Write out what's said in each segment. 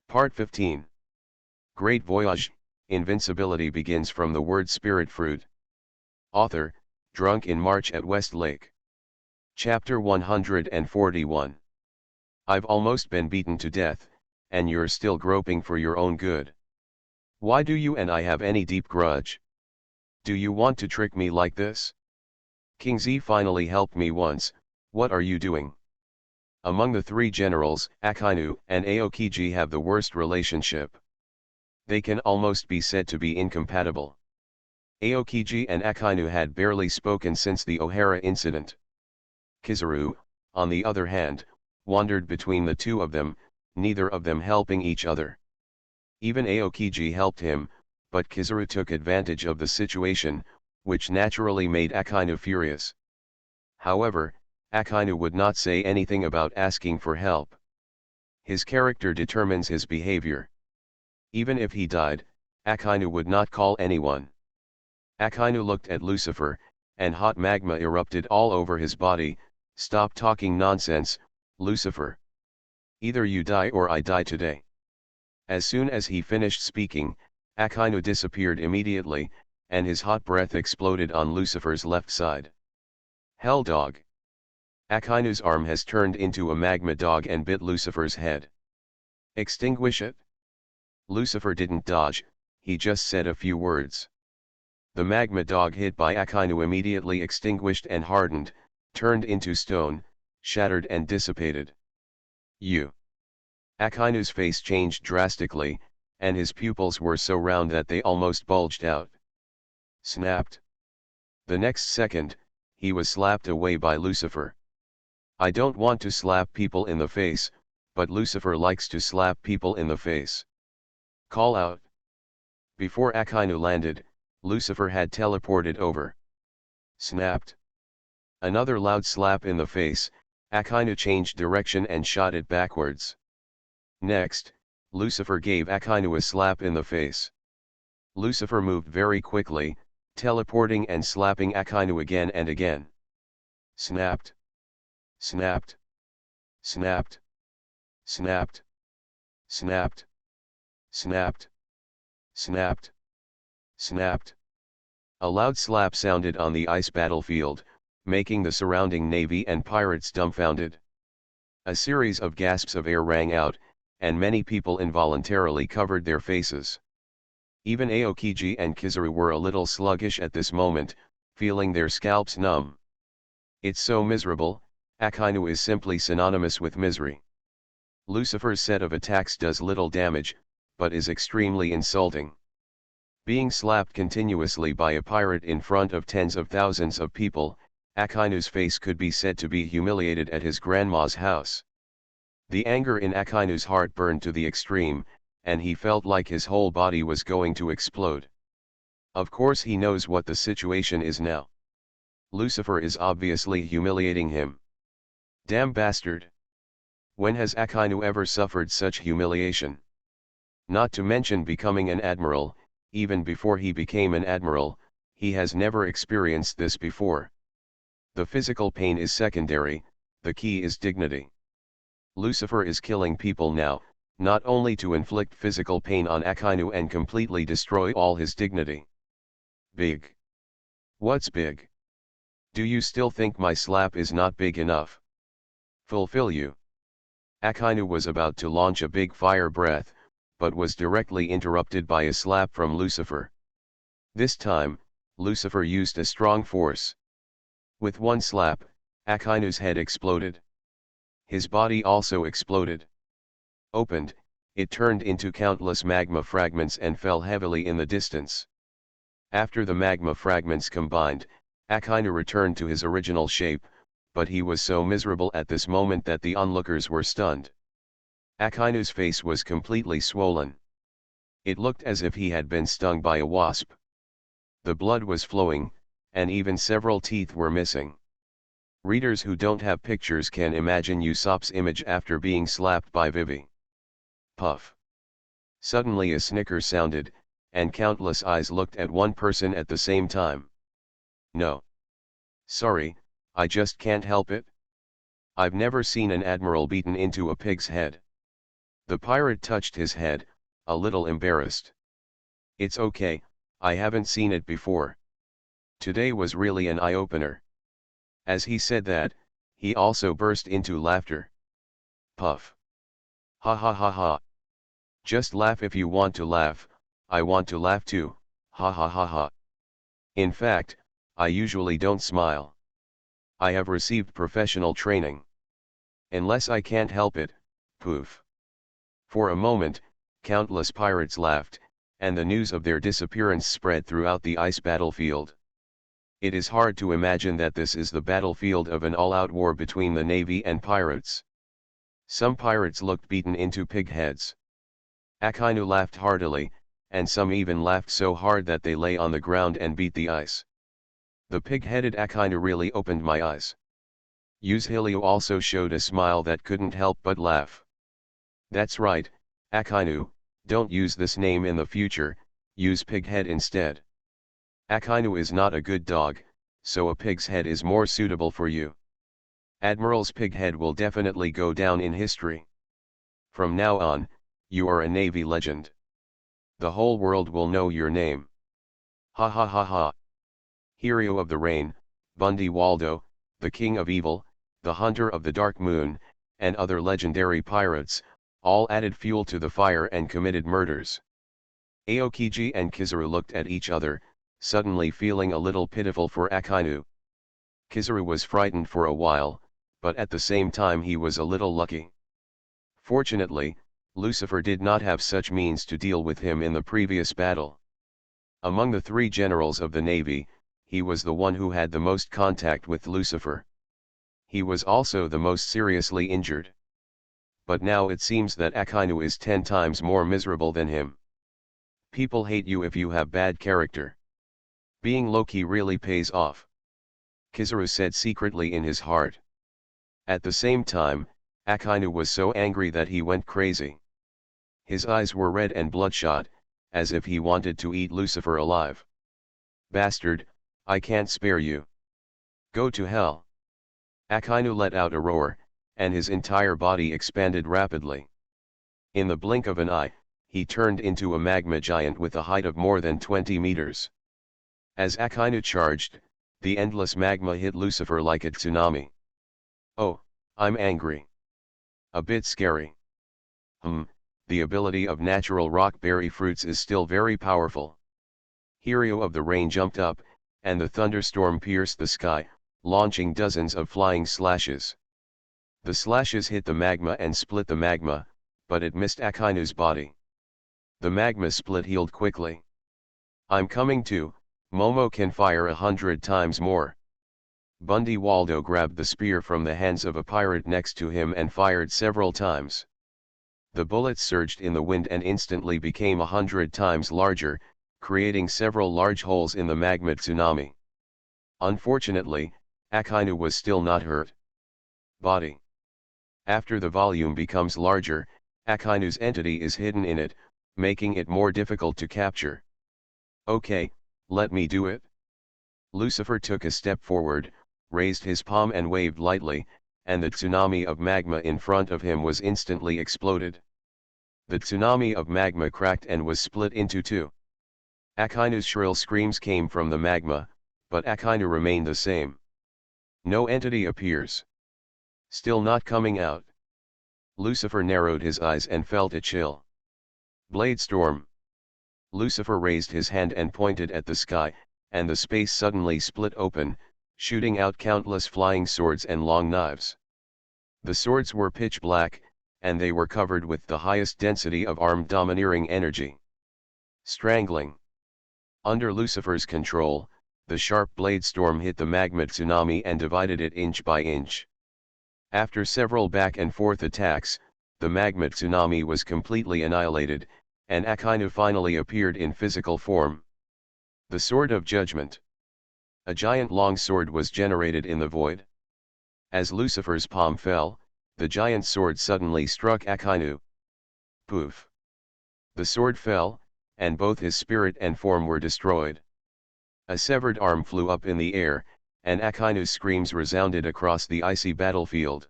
Part 15. Great Voyage, Invincibility begins from the word spirit fruit. Author, Drunk in March at Westlake. Chapter 141. I've almost been beaten to death, and you're still groping for your own good. Why do you and I have any deep grudge? Do you want to trick me like this? King Z finally helped me once, what are you doing? Among the three generals, Akainu and Aokiji have the worst relationship. They can almost be said to be incompatible. Aokiji and Akainu had barely spoken since the O'Hara incident. Kizaru, on the other hand, wandered between the two of them, neither of them helping each other. Even Aokiji helped him, but Kizaru took advantage of the situation, which naturally made Akainu furious. However, Akainu would not say anything about asking for help. His character determines his behavior. Even if he died, Akainu would not call anyone. Akainu looked at Lucifer, and hot magma erupted all over his body. Stop talking nonsense, Lucifer. Either you die or I die today. As soon as he finished speaking, Akainu disappeared immediately, and his hot breath exploded on Lucifer's left side. Hell dog. Akainu's arm has turned into a magma dog and bit Lucifer's head. Extinguish it. Lucifer didn't dodge, he just said a few words. The magma dog hit by Akainu immediately extinguished and hardened, turned into stone, shattered and dissipated. You. Akainu's face changed drastically, and his pupils were so round that they almost bulged out. Snapped. The next second, he was slapped away by Lucifer. I don't want to slap people in the face, but Lucifer likes to slap people in the face. Call out. Before Akainu landed, Lucifer had teleported over. Snapped. Another loud slap in the face, Akainu changed direction and shot it backwards. Next, Lucifer gave Akainu a slap in the face. Lucifer moved very quickly, teleporting and slapping Akainu again and again. Snapped. Snapped. Snapped. Snapped. Snapped. Snapped. Snapped. Snapped. A loud slap sounded on the ice battlefield, making the surrounding navy and pirates dumbfounded. A series of gasps of air rang out, and many people involuntarily covered their faces. Even Aokiji and Kizaru were a little sluggish at this moment, feeling their scalps numb. It's so miserable. Akainu is simply synonymous with misery. Lucifer's set of attacks does little damage, but is extremely insulting. Being slapped continuously by a pirate in front of tens of thousands of people, Akainu's face could be said to be humiliated at his grandma's house. The anger in Akainu's heart burned to the extreme, and he felt like his whole body was going to explode. Of course he knows what the situation is now. Lucifer is obviously humiliating him. Damn bastard. When has Akainu ever suffered such humiliation? Not to mention becoming an admiral, even before he became an admiral, he has never experienced this before. The physical pain is secondary, the key is dignity. Lucifer is killing people now, not only to inflict physical pain on Akainu and completely destroy all his dignity. Big. What's big? Do you still think my slap is not big enough? Fulfill you. Akainu was about to launch a big fire breath, but was directly interrupted by a slap from Lucifer. This time, Lucifer used a strong force. With one slap, Akainu's head exploded. His body also exploded. Opened, it turned into countless magma fragments and fell heavily in the distance. After the magma fragments combined, Akainu returned to his original shape, but he was so miserable at this moment that the onlookers were stunned. Akainu's face was completely swollen. It looked as if he had been stung by a wasp. The blood was flowing, and even several teeth were missing. Readers who don't have pictures can imagine Usopp's image after being slapped by Vivi. Puff. Suddenly a snicker sounded, and countless eyes looked at one person at the same time. No. Sorry, I just can't help it. I've never seen an admiral beaten into a pig's head. The pirate touched his head, a little embarrassed. It's okay, I haven't seen it before. Today was really an eye-opener. As he said that, he also burst into laughter. Puff. Ha ha ha ha. Just laugh if you want to laugh, I want to laugh too, ha ha ha ha. In fact, I usually don't smile. I have received professional training. Unless I can't help it, poof. For a moment, countless pirates laughed, and the news of their disappearance spread throughout the ice battlefield. It is hard to imagine that this is the battlefield of an all-out war between the Navy and pirates. Some pirates looked beaten into pig heads. Akainu laughed heartily, and some even laughed so hard that they lay on the ground and beat the ice. The pig-headed Akainu really opened my eyes. Yuzhilio also showed a smile that couldn't help but laugh. That's right, Akainu, don't use this name in the future, use pighead instead. Akainu is not a good dog, so a pig's head is more suitable for you. Admiral's pighead will definitely go down in history. From now on, you are a Navy legend. The whole world will know your name. Ha ha ha ha. Hero of the Rain, Bundy Waldo, the King of Evil, the Hunter of the Dark Moon, and other legendary pirates, all added fuel to the fire and committed murders. Aokiji and Kizaru looked at each other, suddenly feeling a little pitiful for Akainu. Kizaru was frightened for a while, but at the same time he was a little lucky. Fortunately, Lucifer did not have such means to deal with him in the previous battle. Among the three generals of the Navy, he was the one who had the most contact with Lucifer. He was also the most seriously injured. But now it seems that Akainu is 10 times more miserable than him. People hate you if you have bad character. Being low-key really pays off. Kizaru said secretly in his heart. At the same time, Akainu was so angry that he went crazy. His eyes were red and bloodshot, as if he wanted to eat Lucifer alive. Bastard, I can't spare you. Go to hell. Akainu let out a roar, and his entire body expanded rapidly. In the blink of an eye, he turned into a magma giant with a height of more than 20 meters. As Akainu charged, the endless magma hit Lucifer like a tsunami. Oh, I'm angry. A bit scary. The ability of natural rock berry fruits is still very powerful. Hero of the Rain jumped up, and the thunderstorm pierced the sky, launching dozens of flying slashes. The slashes hit the magma and split the magma, but it missed Akainu's body. The magma split healed quickly. I'm coming too, Momo can fire 100 times more. Bundy Waldo grabbed the spear from the hands of a pirate next to him and fired several times. The bullets surged in the wind and instantly became 100 times larger, creating several large holes in the magma tsunami. Unfortunately, Akainu was still not hurt. Body. After the volume becomes larger, Akainu's entity is hidden in it, making it more difficult to capture. Okay, let me do it. Lucifer took a step forward, raised his palm and waved lightly, and the tsunami of magma in front of him was instantly exploded. The tsunami of magma cracked and was split into two. Akainu's shrill screams came from the magma, but Akainu remained the same. No entity appears. Still not coming out. Lucifer narrowed his eyes and felt a chill. Blade storm. Lucifer raised his hand and pointed at the sky, and the space suddenly split open, shooting out countless flying swords and long knives. The swords were pitch black, and they were covered with the highest density of armed domineering energy. Strangling. Under Lucifer's control, the sharp blade storm hit the magma tsunami and divided it inch by inch. After several back and forth attacks, the magma tsunami was completely annihilated, and Akainu finally appeared in physical form. The Sword of Judgment. A giant long sword was generated in the void. As Lucifer's palm fell, the giant sword suddenly struck Akainu. Poof. The sword fell, and both his spirit and form were destroyed. A severed arm flew up in the air, and Akainu's screams resounded across the icy battlefield.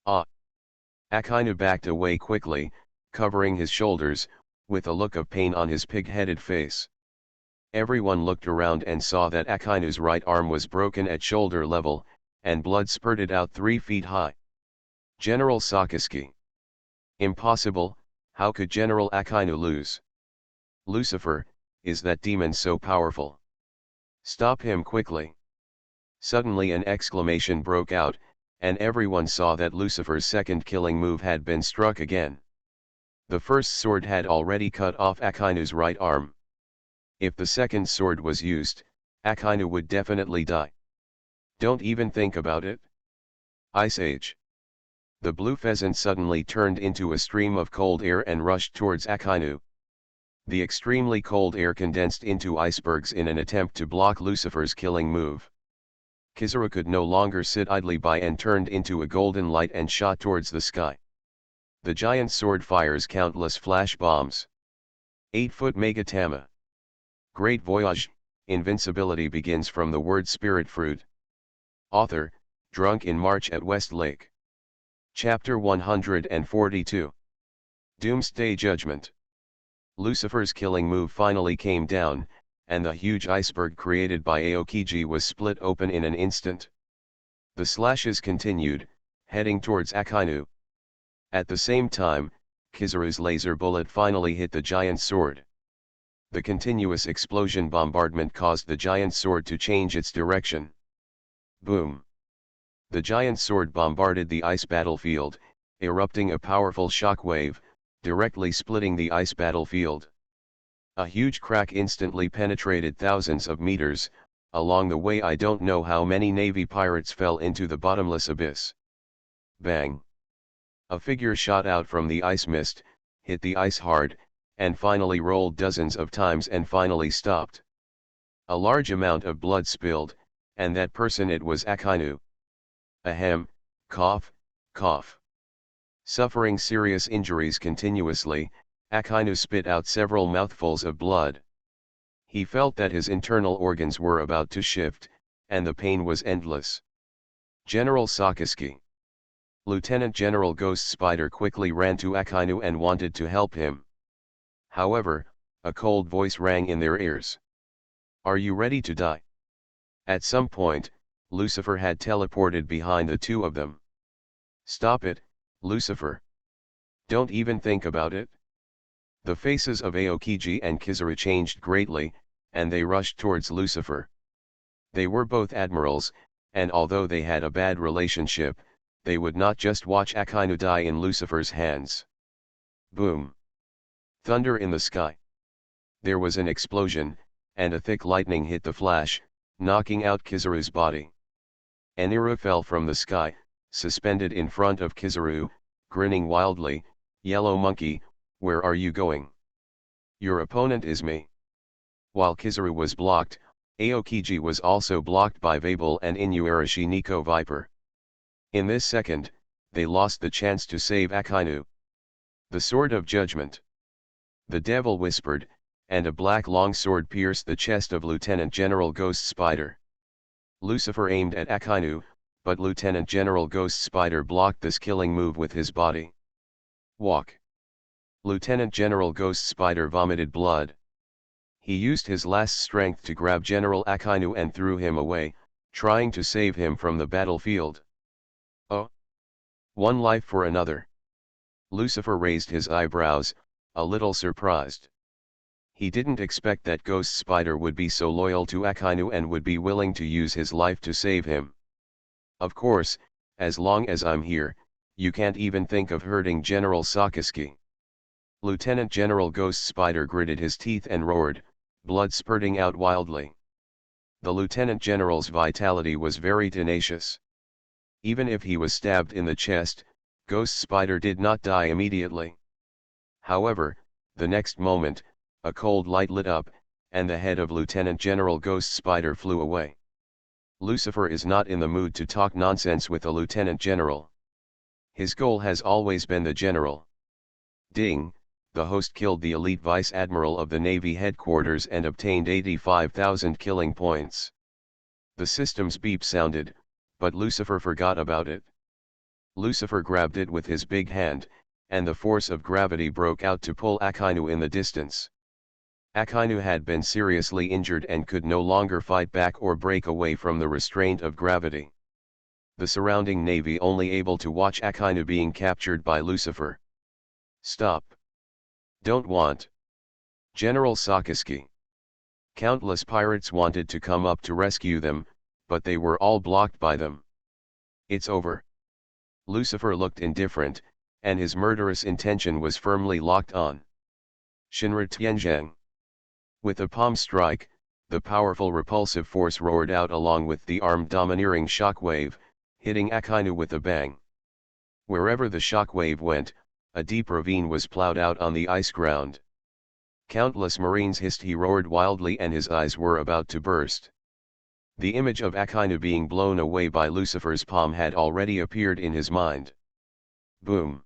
Ah! Akainu backed away quickly, covering his shoulders, with a look of pain on his pig-headed face. Everyone looked around and saw that Akainu's right arm was broken at shoulder level, and blood spurted out 3 feet high. General Sakaski. Impossible, how could General Akainu lose? Lucifer, is that demon so powerful? Stop him quickly. Suddenly an exclamation broke out, and everyone saw that Lucifer's second killing move had been struck again. The first sword had already cut off Akainu's right arm. If the second sword was used, Akainu would definitely die. Don't even think about it. Ice Age. The blue pheasant suddenly turned into a stream of cold air and rushed towards Akainu. The extremely cold air condensed into icebergs in an attempt to block Lucifer's killing move. Kizaru could no longer sit idly by and turned into a golden light and shot towards the sky. The giant sword fires countless flash bombs. 8-foot Megatama. Great Voyage, Invincibility begins from the word spirit fruit. Author, Drunk in March at West Lake. Chapter 142. Doomsday Judgment. Lucifer's killing move finally came down, and the huge iceberg created by Aokiji was split open in an instant. The slashes continued, heading towards Akainu. At the same time, Kizaru's laser bullet finally hit the giant sword. The continuous explosion bombardment caused the giant sword to change its direction. Boom! The giant sword bombarded the ice battlefield, erupting a powerful shockwave, directly splitting the ice battlefield. A huge crack instantly penetrated thousands of meters. Along the way I don't know how many Navy pirates fell into the bottomless abyss. Bang! A figure shot out from the ice mist, hit the ice hard, and finally rolled dozens of times and finally stopped. A large amount of blood spilled, and that person, it was Akainu. Ahem, cough, cough. Suffering serious injuries continuously, Akainu spit out several mouthfuls of blood. He felt that his internal organs were about to shift, and the pain was endless. General Sakaski. Lieutenant General Ghost Spider quickly ran to Akainu and wanted to help him. However, a cold voice rang in their ears. Are you ready to die? At some point, Lucifer had teleported behind the two of them. Stop it, Lucifer. Don't even think about it. The faces of Aokiji and Kizaru changed greatly, and they rushed towards Lucifer. They were both admirals, and although they had a bad relationship, they would not just watch Akainu die in Lucifer's hands. Boom! Thunder in the sky. There was an explosion, and a thick lightning hit the flash, knocking out Kizaru's body. Eniru fell from the sky, suspended in front of Kizaru, grinning wildly. Yellow monkey, where are you going? Your opponent is me. While Kizaru was blocked, Aokiji was also blocked by Vabel and Inuarashi Nico Viper. In this second, they lost the chance to save Akainu. The Sword of Judgment. The devil whispered, and a black long sword pierced the chest of Lieutenant General Ghost Spider. Lucifer aimed at Akainu, but Lieutenant General Ghost Spider blocked this killing move with his body. Walk. Lieutenant General Ghost Spider vomited blood. He used his last strength to grab General Akainu and threw him away, trying to save him from the battlefield. Oh! One life for another. Lucifer raised his eyebrows, a little surprised. He didn't expect that Ghost Spider would be so loyal to Akainu and would be willing to use his life to save him. Of course, as long as I'm here, you can't even think of hurting General Sakaski. Lieutenant General Ghost Spider gritted his teeth and roared, blood spurting out wildly. The Lieutenant General's vitality was very tenacious. Even if he was stabbed in the chest, Ghost Spider did not die immediately. However, the next moment, a cold light lit up, and the head of Lieutenant General Ghost Spider flew away. Lucifer is not in the mood to talk nonsense with a Lieutenant General. His goal has always been the General. Ding, the host killed the elite Vice Admiral of the Navy headquarters and obtained 85,000 killing points. The system's beep sounded, but Lucifer forgot about it. Lucifer grabbed it with his big hand, and the force of gravity broke out to pull Akainu in the distance. Akainu had been seriously injured and could no longer fight back or break away from the restraint of gravity. The surrounding navy only able to watch Akainu being captured by Lucifer. Stop. Don't want. General Sakaski. Countless pirates wanted to come up to rescue them, but they were all blocked by them. It's over. Lucifer looked indifferent, and his murderous intention was firmly locked on. Shinra Tianzheng. With a palm strike, the powerful repulsive force roared out along with the armed domineering shockwave, hitting Akainu with a bang. Wherever the shockwave went, a deep ravine was plowed out on the ice ground. Countless marines hissed. He roared wildly and his eyes were about to burst. The image of Akainu being blown away by Lucifer's palm had already appeared in his mind. Boom!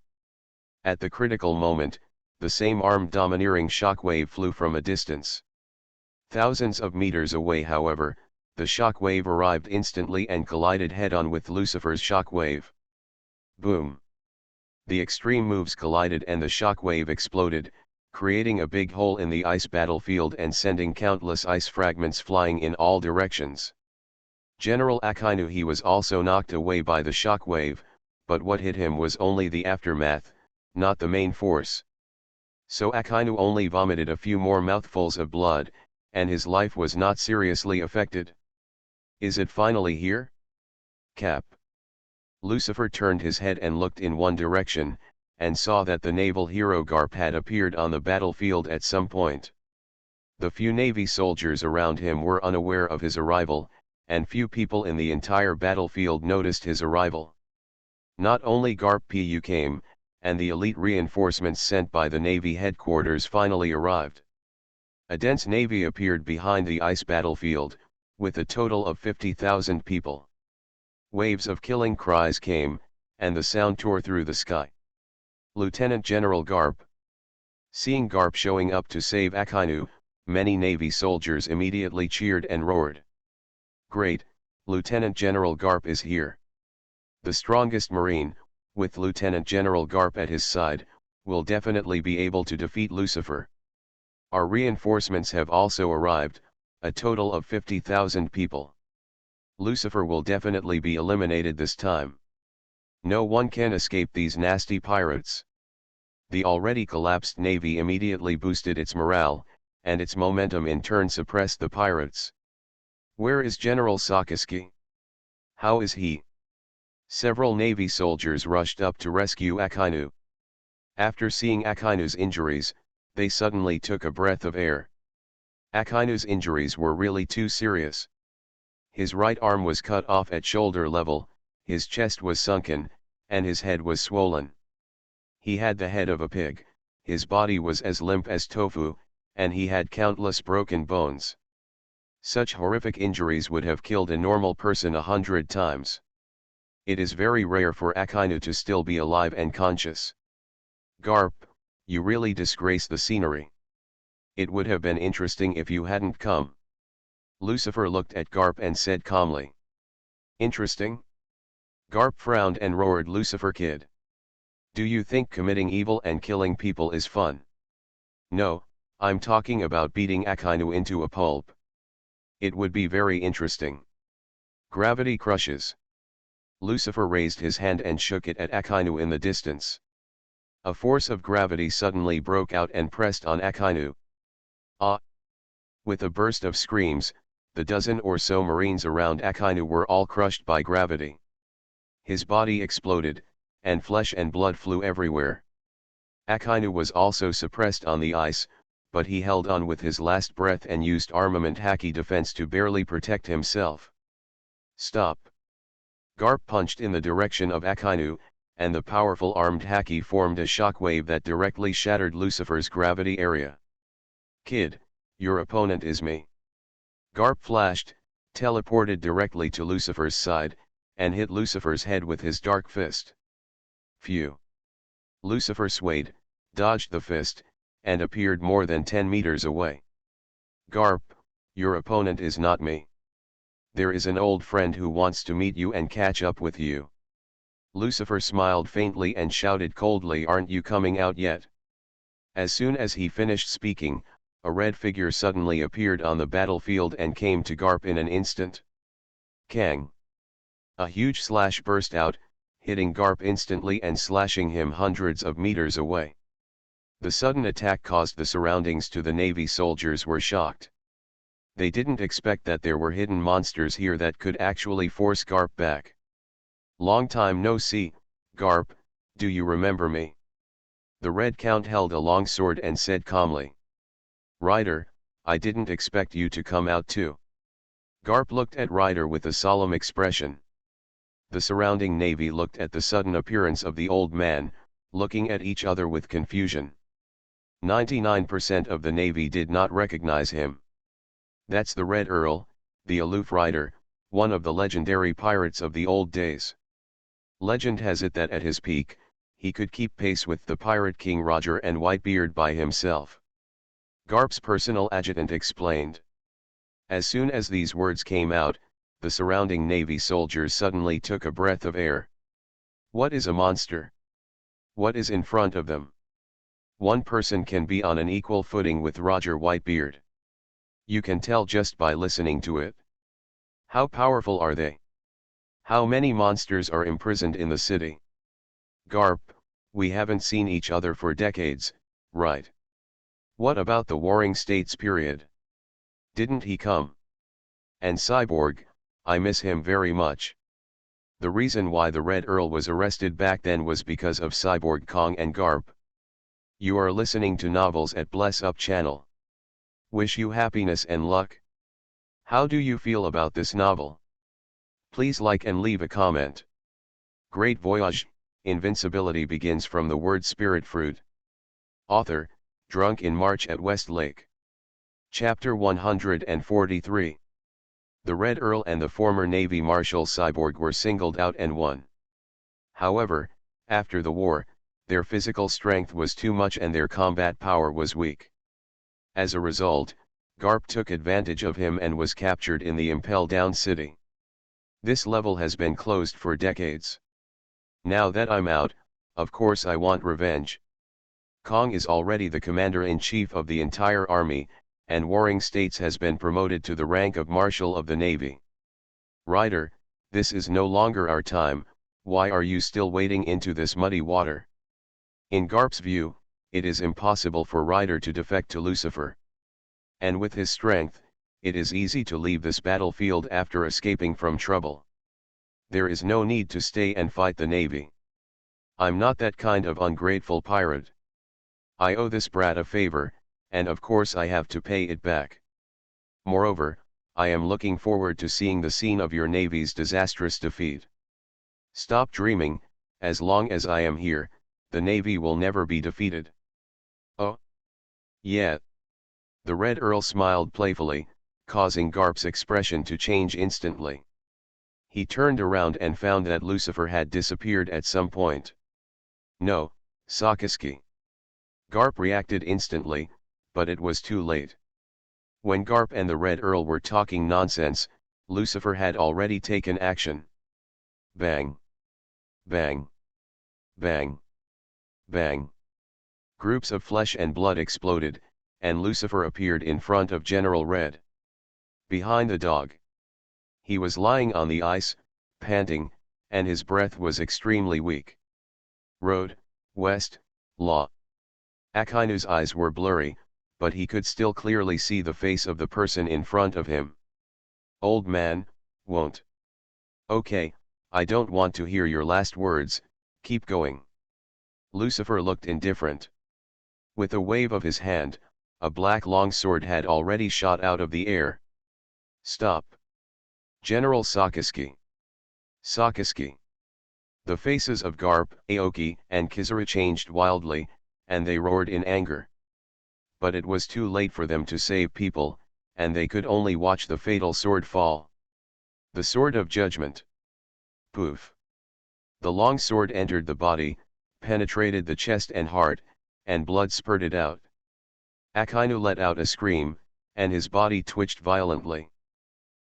At the critical moment, the same armed domineering shockwave flew from a distance. Thousands of meters away, however, the shockwave arrived instantly and collided head-on with Lucifer's shockwave. Boom! The extreme moves collided and the shockwave exploded, creating a big hole in the ice battlefield and sending countless ice fragments flying in all directions. General Akainu, he was also knocked away by the shockwave, but what hit him was only the aftermath, not the main force. So Akainu only vomited a few more mouthfuls of blood, and his life was not seriously affected. Is it finally here? Cap. Lucifer turned his head and looked in one direction, and saw that the naval hero Garp had appeared on the battlefield at some point. The few Navy soldiers around him were unaware of his arrival, and few people in the entire battlefield noticed his arrival. Not only Garp Pu came, and the elite reinforcements sent by the Navy headquarters finally arrived. A dense navy appeared behind the ice battlefield, with a total of 50,000 people. Waves of killing cries came, and the sound tore through the sky. Lieutenant General Garp. Seeing Garp showing up to save Akainu, many Navy soldiers immediately cheered and roared. Great, Lieutenant General Garp is here. The strongest Marine, with Lieutenant General Garp at his side, will definitely be able to defeat Lucifer. Our reinforcements have also arrived, a total of 50,000 people. Lucifer will definitely be eliminated this time. No one can escape these nasty pirates. The already collapsed navy immediately boosted its morale, and its momentum in turn suppressed the pirates. Where is General Sakaski? How is he? Several Navy soldiers rushed up to rescue Akainu. After seeing Akainu's injuries, they suddenly took a breath of air. Akainu's injuries were really too serious. His right arm was cut off at shoulder level, his chest was sunken, and his head was swollen. He had the head of a pig, his body was as limp as tofu, and he had countless broken bones. Such horrific injuries would have killed a normal person 100 times. It is very rare for Akainu to still be alive and conscious. Garp, you really disgrace the scenery. It would have been interesting if you hadn't come. Lucifer looked at Garp and said calmly. Interesting? Garp frowned and roared, Lucifer kid. Do you think committing evil and killing people is fun? No, I'm talking about beating Akainu into a pulp. It would be very interesting. Gravity crushes. Lucifer raised his hand and shook it at Akainu in the distance. A force of gravity suddenly broke out and pressed on Akainu. Ah! With a burst of screams, the dozen or so Marines around Akainu were all crushed by gravity. His body exploded, and flesh and blood flew everywhere. Akainu was also suppressed on the ice, but he held on with his last breath and used armament haki defense to barely protect himself. Stop! Garp punched in the direction of Akainu, and the powerful armed haki formed a shockwave that directly shattered Lucifer's gravity area. Kid, your opponent is me. Garp flashed, teleported directly to Lucifer's side, and hit Lucifer's head with his dark fist. Phew! Lucifer swayed, dodged the fist, and appeared more than 10 meters away. Garp, your opponent is not me. There is an old friend who wants to meet you and catch up with you. Lucifer smiled faintly and shouted coldly, "Aren't you coming out yet?" As soon as he finished speaking, a red figure suddenly appeared on the battlefield and came to Garp in an instant. Kang! A huge slash burst out, hitting Garp instantly and slashing him hundreds of meters away. The sudden attack caused the surroundings to the Navy soldiers were shocked. They didn't expect that there were hidden monsters here that could actually force Garp back. "Long time no see, Garp, do you remember me?" The Red Count held a long sword and said calmly. "Ryder, I didn't expect you to come out too." Garp looked at Ryder with a solemn expression. The surrounding navy looked at the sudden appearance of the old man, looking at each other with confusion. 99% of the navy did not recognize him. That's the Red Earl, the aloof Ryder, one of the legendary pirates of the old days. Legend has it that at his peak, he could keep pace with the pirate king Roger and Whitebeard by himself. Garp's personal adjutant explained. As soon as these words came out, the surrounding Navy soldiers suddenly took a breath of air. What is a monster? What is in front of them? One person can be on an equal footing with Roger Whitebeard. You can tell just by listening to it. How powerful are they? How many monsters are imprisoned in the city? Garp, we haven't seen each other for decades, right? What about the Warring States period? Didn't he come? And Cyborg, I miss him very much. The reason why the Red Earl was arrested back then was because of Cyborg Kong and Garp. You are listening to Novels at Bless Up channel. Wish you happiness and luck. How do you feel about this novel? Please like and leave a comment. Great Voyage, Invincibility begins from the word spirit fruit. Author, Drunk in March at Westlake. Chapter 143. The Red Earl and the former Navy Marshal Cyborg were singled out and won. However, after the war, their physical strength was too much and their combat power was weak. As a result, Garp took advantage of him and was captured in the Impel Down City. This level has been closed for decades. Now that I'm out, of course I want revenge. Kong is already the commander-in-chief of the entire army, and Warring States has been promoted to the rank of Marshal of the Navy. Ryder, this is no longer our time, why are you still wading into this muddy water? In Garp's view, it is impossible for Ryder to defect to Lucifer. And with his strength, it is easy to leave this battlefield after escaping from trouble. There is no need to stay and fight the Navy. I'm not that kind of ungrateful pirate. I owe this brat a favor, and of course I have to pay it back. Moreover, I am looking forward to seeing the scene of your Navy's disastrous defeat. Stop dreaming, as long as I am here, the Navy will never be defeated. Oh? Yeah. The Red Earl smiled playfully, causing Garp's expression to change instantly. He turned around and found that Lucifer had disappeared at some point. No, Sakaski. Garp reacted instantly, but it was too late. When Garp and the Red Earl were talking nonsense, Lucifer had already taken action. Bang! Bang! Bang! Bang! Groups of flesh and blood exploded, and Lucifer appeared in front of General Red. Behind the dog. He was lying on the ice, panting, and his breath was extremely weak. Road, West, Law. Akainu's eyes were blurry, but he could still clearly see the face of the person in front of him. Old man, won't. Okay, I don't want to hear your last words, keep going. Lucifer looked indifferent. With a wave of his hand, a black longsword had already shot out of the air. Stop. General Sakaski. Sakaski. The faces of Garp, Aoki, and Kizaru changed wildly, and they roared in anger. But it was too late for them to save people, and they could only watch the fatal sword fall. The sword of judgment. Poof. The long sword entered the body, penetrated the chest and heart, and blood spurted out. Akainu let out a scream, and his body twitched violently.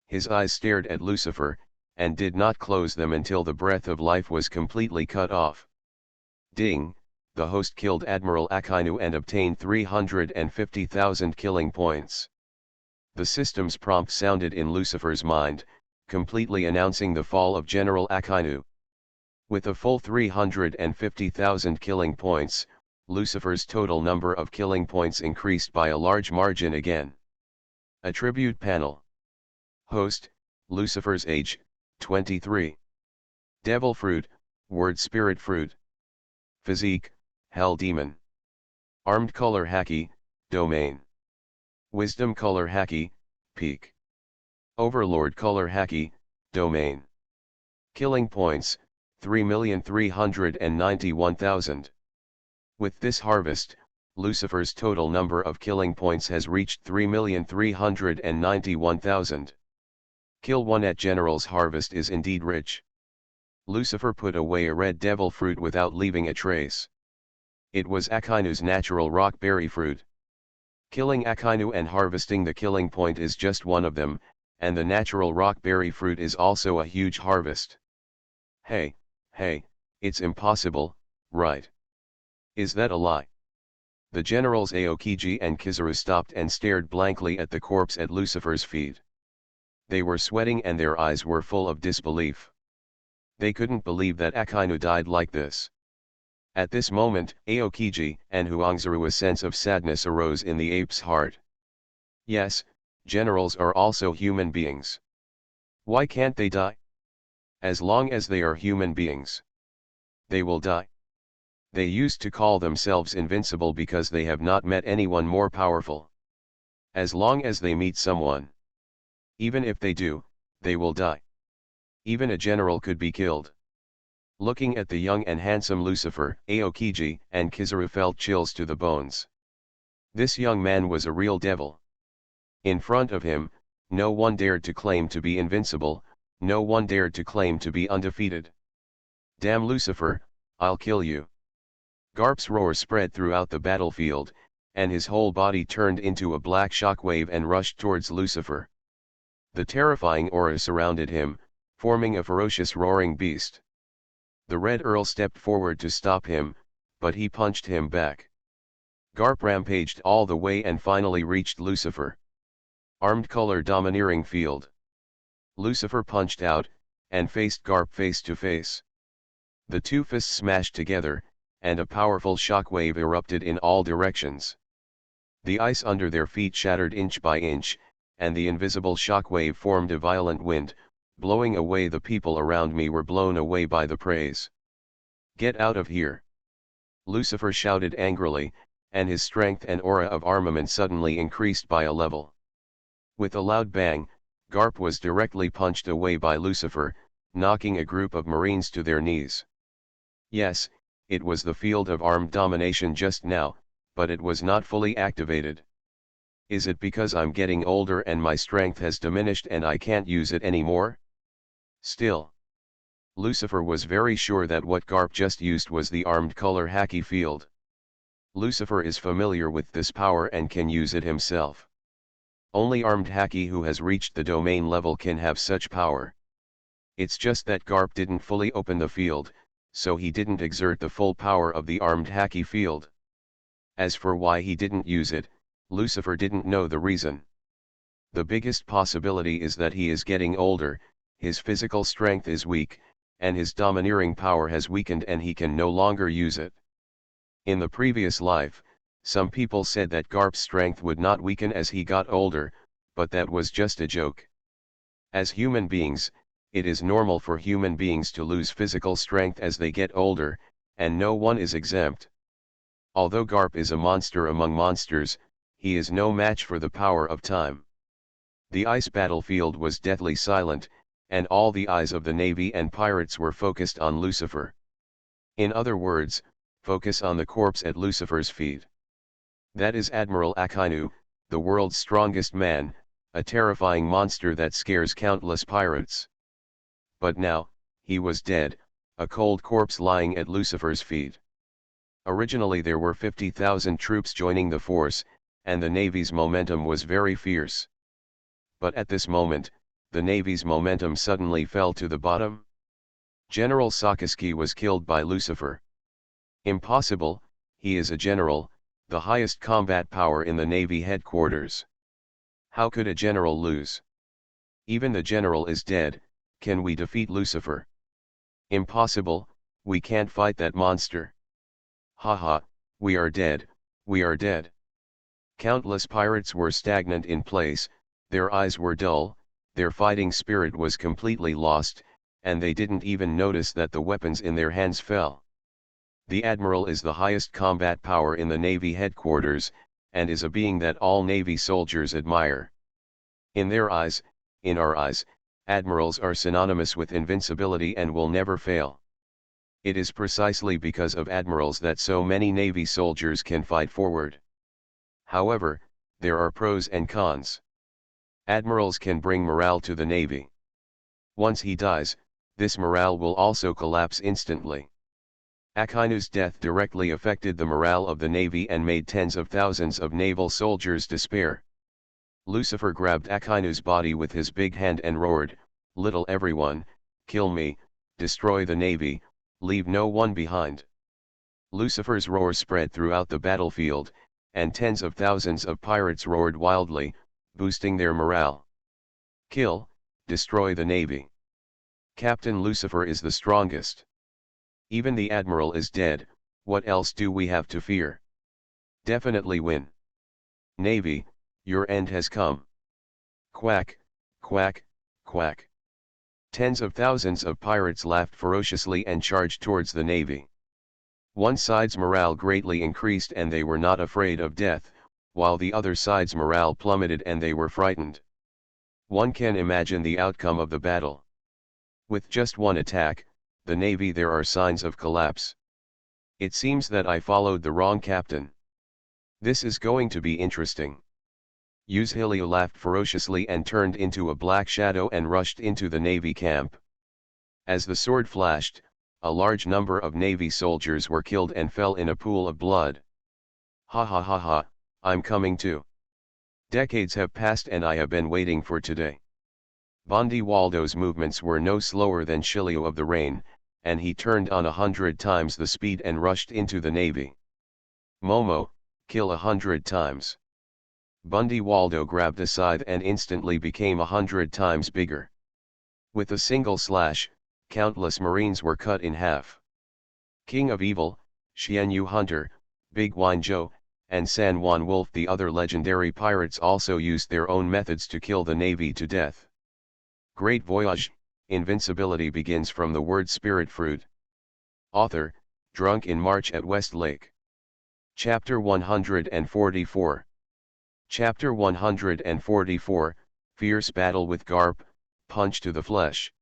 His eyes stared at Lucifer, and did not close them until the breath of life was completely cut off. Ding, the host killed Admiral Akainu and obtained 350,000 killing points. The system's prompt sounded in Lucifer's mind, completely announcing the fall of General Akainu. With a full 350,000 killing points, Lucifer's total number of killing points increased by a large margin again. Attribute panel. Host, Lucifer's age, 23. Devil fruit, word spirit fruit. Physique, hell demon. Armed color haki, domain. Wisdom color haki, peak. Overlord color haki, domain. Killing points, 3,391,000. With this harvest, Lucifer's total number of killing points has reached 3,391,000. Kill 1 at General's harvest is indeed rich. Lucifer put away a red devil fruit without leaving a trace. It was Akainu's natural rock berry fruit. Killing Akainu and harvesting the killing point is just one of them, and the natural rock berry fruit is also a huge harvest. Hey, it's impossible, right? Is that a lie? The generals Aokiji and Kizaru stopped and stared blankly at the corpse at Lucifer's feet. They were sweating and their eyes were full of disbelief. They couldn't believe that Akainu died like this. At this moment, Aokiji and Huangzaru's sense of sadness arose in the ape's heart. Yes, generals are also human beings. Why can't they die? As long as they are human beings, they will die. They used to call themselves invincible because they have not met anyone more powerful. As long as they meet someone, even if they do, they will die. Even a general could be killed. Looking at the young and handsome Lucifer, Aokiji and Kizaru felt chills to the bones. This young man was a real devil. In front of him, no one dared to claim to be invincible, no one dared to claim to be undefeated. Damn Lucifer, I'll kill you. Garp's roar spread throughout the battlefield, and his whole body turned into a black shockwave and rushed towards Lucifer. The terrifying aura surrounded him, forming a ferocious roaring beast. The Red Earl stepped forward to stop him, but he punched him back. Garp rampaged all the way and finally reached Lucifer. Armed color domineering field. Lucifer punched out, and faced Garp face to face. The two fists smashed together, and a powerful shockwave erupted in all directions. The ice under their feet shattered inch by inch, and the invisible shockwave formed a violent wind, blowing away the people around me were blown away by the praise. Get out of here! Lucifer shouted angrily, and his strength and aura of armament suddenly increased by a level. With a loud bang, Garp was directly punched away by Lucifer, knocking a group of Marines to their knees. Yes, it was the field of armed domination just now, but it was not fully activated. Is it because I'm getting older and my strength has diminished and I can't use it anymore? Still, Lucifer was very sure that what Garp just used was the armed color haki field. Lucifer is familiar with this power and can use it himself. Only armed haki who has reached the domain level can have such power. It's just that Garp didn't fully open the field, so he didn't exert the full power of the armed haki field. As for why he didn't use it, Lucifer didn't know the reason. The biggest possibility is that he is getting older, his physical strength is weak, and his domineering power has weakened and he can no longer use it. In the previous life, some people said that Garp's strength would not weaken as he got older, but that was just a joke. As human beings, it is normal for human beings to lose physical strength as they get older, and no one is exempt. Although Garp is a monster among monsters, he is no match for the power of time. The ice battlefield was deathly silent, and all the eyes of the Navy and pirates were focused on Lucifer. In other words, focus on the corpse at Lucifer's feet. That is Admiral Akainu, the world's strongest man, a terrifying monster that scares countless pirates. But now, he was dead, a cold corpse lying at Lucifer's feet. Originally there were 50,000 troops joining the force, and the Navy's momentum was very fierce. But at this moment, the Navy's momentum suddenly fell to the bottom? General Sakaski was killed by Lucifer. Impossible, he is a general, the highest combat power in the Navy headquarters. How could a general lose? Even the general is dead, can we defeat Lucifer? Impossible, we can't fight that monster. Haha, we are dead, we are dead. Countless pirates were stagnant in place, their eyes were dull, their fighting spirit was completely lost, and they didn't even notice that the weapons in their hands fell. The Admiral is the highest combat power in the Navy headquarters, and is a being that all Navy soldiers admire. In their eyes, in our eyes, admirals are synonymous with invincibility and will never fail. It is precisely because of admirals that so many Navy soldiers can fight forward. However, there are pros and cons. Admirals can bring morale to the Navy. Once he dies, this morale will also collapse instantly. Akinu's death directly affected the morale of the Navy and made tens of thousands of naval soldiers despair. Lucifer grabbed Akinu's body with his big hand and roared, "Little everyone, kill me, destroy the Navy, leave no one behind." Lucifer's roar spread throughout the battlefield, and tens of thousands of pirates roared wildly, boosting their morale. Kill, destroy the Navy. Captain Lucifer is the strongest. Even the Admiral is dead, what else do we have to fear? Definitely win. Navy, your end has come. Quack, quack, quack. Tens of thousands of pirates laughed ferociously and charged towards the Navy. One side's morale greatly increased and they were not afraid of death, while the other side's morale plummeted and they were frightened. One can imagine the outcome of the battle. With just one attack, the Navy there are signs of collapse. It seems that I followed the wrong captain. This is going to be interesting. Uzhilio laughed ferociously and turned into a black shadow and rushed into the Navy camp. As the sword flashed, a large number of Navy soldiers were killed and fell in a pool of blood. Ha ha ha ha, I'm coming too. Decades have passed and I have been waiting for today. Bondi Waldo's movements were no slower than Shilio of the Rain, and he turned on 100 times the speed and rushed into the Navy. Momo, kill 100 times. Bondi Waldo grabbed a scythe and instantly became 100 times bigger. With a single slash, countless Marines were cut in half. King of Evil, Xianyu Hunter, Big Wine Joe, and San Juan Wolf, the other legendary pirates, also used their own methods to kill the Navy to death. Great Voyage, Invincibility begins from the word spirit fruit. Author, Drunk in March at West Lake. Chapter 144. Chapter 144, Fierce Battle with Garp, Punch to the Flesh.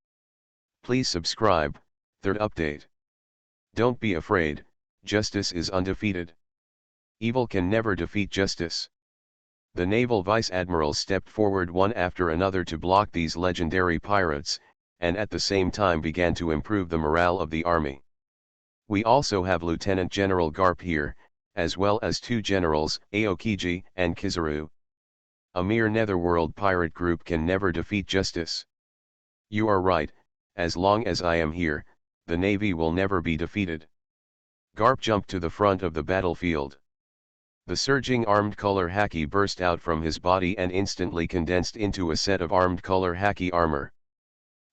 Please subscribe, third update. Don't be afraid, justice is undefeated. Evil can never defeat justice. The naval vice admirals stepped forward one after another to block these legendary pirates, and at the same time began to improve the morale of the army. We also have Lieutenant General Garp here, as well as two generals, Aokiji and Kizaru. A mere netherworld pirate group can never defeat justice. You are right, as long as I am here, the Navy will never be defeated. Garp jumped to the front of the battlefield. The surging armed color haki burst out from his body and instantly condensed into a set of armed color haki armor.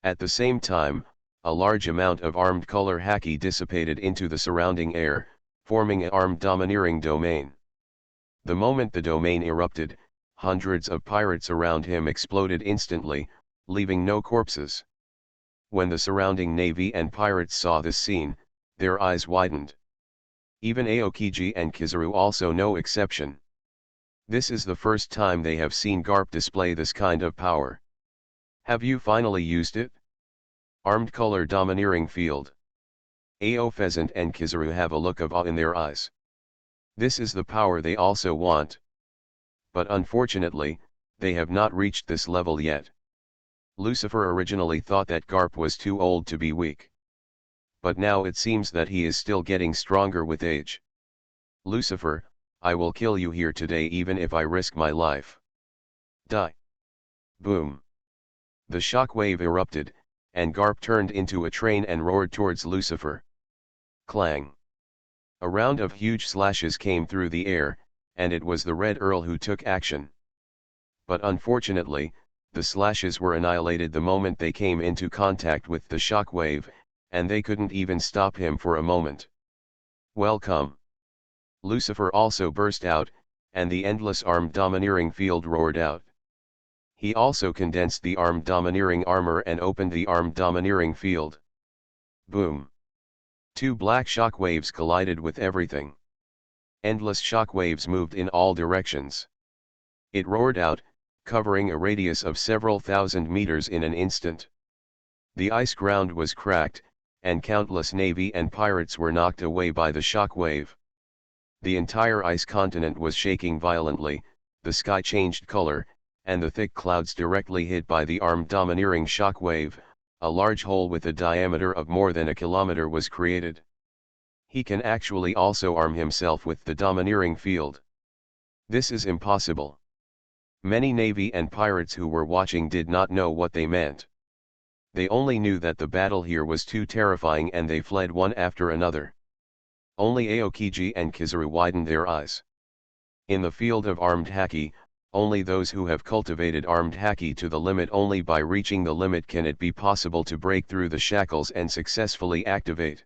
At the same time, a large amount of armed color haki dissipated into the surrounding air, forming an armed domineering domain. The moment the domain erupted, hundreds of pirates around him exploded instantly, leaving no corpses. When the surrounding navy and pirates saw this scene, their eyes widened. Even Aokiji and Kizaru also no exception. This is the first time they have seen Garp display this kind of power. Have you finally used it? Armed color domineering field. Ao Pheasant and Kizaru have a look of awe in their eyes. This is the power they also want. But unfortunately, they have not reached this level yet. Lucifer originally thought that Garp was too old to be weak. But now it seems that he is still getting stronger with age. Lucifer, I will kill you here today even if I risk my life. Die. Boom. The shock wave erupted, and Garp turned into a train and roared towards Lucifer. Clang! A round of huge slashes came through the air, and it was the Red Earl who took action. But unfortunately, the slashes were annihilated the moment they came into contact with the shock wave, and they couldn't even stop him for a moment. Welcome! Lucifer also burst out, and the endless armed domineering field roared out. He also condensed the armed domineering armor and opened the armed domineering field. Boom! Two black shock waves collided with everything. Endless shock waves moved in all directions. It roared out, covering a radius of several thousand meters in an instant. The ice ground was cracked, and countless navy and pirates were knocked away by the shock wave. The entire ice continent was shaking violently, the sky changed color, and the thick clouds directly hit by the armed domineering shock wave, a large hole with a diameter of more than a kilometer was created. He can actually also arm himself with the domineering field. This is impossible. Many navy and pirates who were watching did not know what they meant. They only knew that the battle here was too terrifying and they fled one after another. Only Aokiji and Kizaru widened their eyes. In the field of armed haki, only those who have cultivated armed haki to the limit, only by reaching the limit can it be possible to break through the shackles and successfully activate.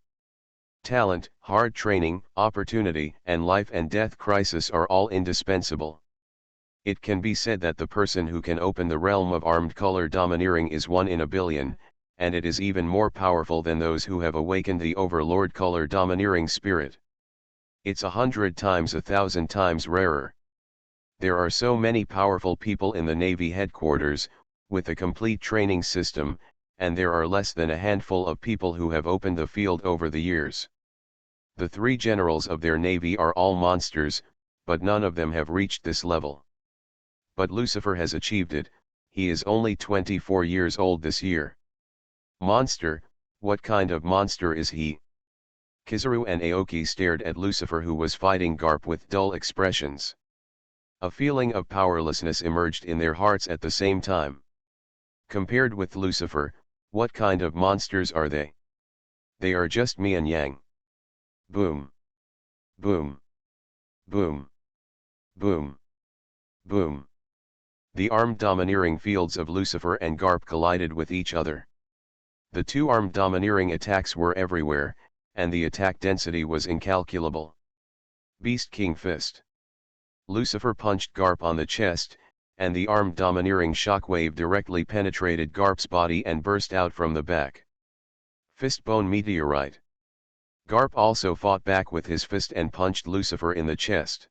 Talent, hard training, opportunity, and life and death crisis are all indispensable. It can be said that the person who can open the realm of armed color domineering is 1 in a billion, and it is even more powerful than those who have awakened the overlord color domineering spirit. It's 100 times, 1,000 times rarer. There are so many powerful people in the Navy headquarters, with a complete training system, and there are less than a handful of people who have opened the field over the years. The 3 generals of their Navy are all monsters, but none of them have reached this level. But Lucifer has achieved it. He is only 24 years old this year. Monster, what kind of monster is he? Kizaru and Aoki stared at Lucifer, who was fighting Garp, with dull expressions. A feeling of powerlessness emerged in their hearts at the same time. Compared with Lucifer, what kind of monsters are they? They are just me and yang. Boom. Boom. Boom. Boom. Boom. The armed domineering fields of Lucifer and Garp collided with each other. The 2 armed domineering attacks were everywhere, and the attack density was incalculable. Beast King Fist. Lucifer punched Garp on the chest, and the armed domineering shockwave directly penetrated Garp's body and burst out from the back. Fistbone Meteorite. Garp also fought back with his fist and punched Lucifer in the chest.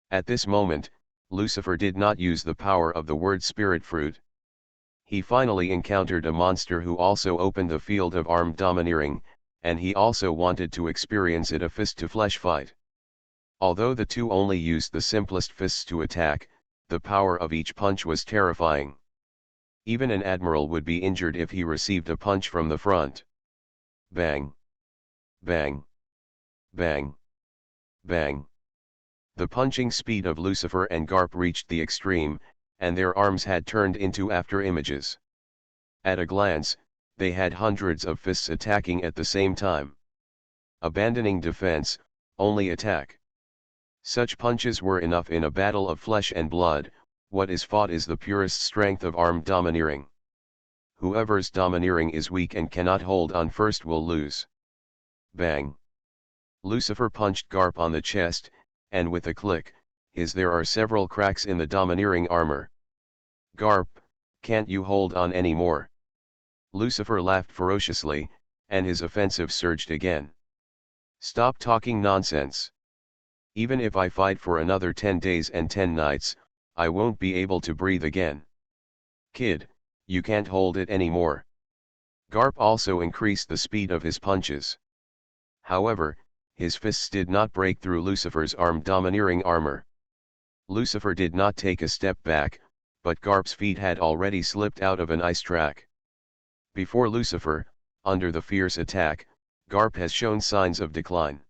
At this moment, Lucifer did not use the power of the word spirit fruit. He finally encountered a monster who also opened the field of armed domineering, and he also wanted to experience it, a fist-to-flesh fight. Although the 2 only used the simplest fists to attack, the power of each punch was terrifying. Even an admiral would be injured if he received a punch from the front. Bang! Bang! Bang! Bang! The punching speed of Lucifer and Garp reached the extreme, and their arms had turned into after-images. At a glance, they had hundreds of fists attacking at the same time. Abandoning defense, only attack. Such punches were enough in a battle of flesh and blood. What is fought is the purest strength of armed domineering. Whoever's domineering is weak and cannot hold on first will lose. Bang! Lucifer punched Garp on the chest, and with a click, there are several cracks in the domineering armor. Garp, can't you hold on any more? Lucifer laughed ferociously, and his offensive surged again. Stop talking nonsense. Even if I fight for another 10 days and 10 nights, I won't be able to breathe again. Kid, you can't hold it anymore. Garp also increased the speed of his punches. However, his fists did not break through Lucifer's armed domineering armor. Lucifer did not take a step back, but Garp's feet had already slipped out of an ice track. Before Lucifer, under the fierce attack, Garp has shown signs of decline.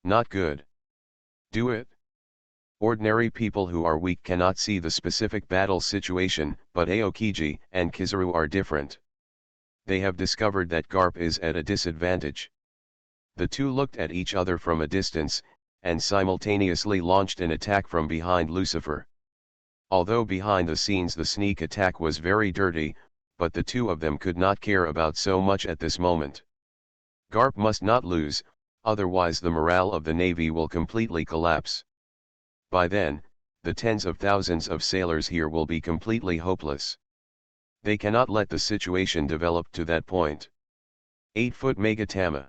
Not good. Do it. Ordinary people who are weak cannot see the specific battle situation, but Aokiji and Kizaru are different. They have discovered that Garp is at a disadvantage. The two looked at each other from a distance, and simultaneously launched an attack from behind Lucifer. Although behind the scenes the sneak attack was very dirty, but the two of them could not care about so much at this moment. Garp must not lose, otherwise the morale of the Navy will completely collapse. By then, the tens of thousands of sailors here will be completely hopeless. They cannot let the situation develop to that point. 8-foot Megatama.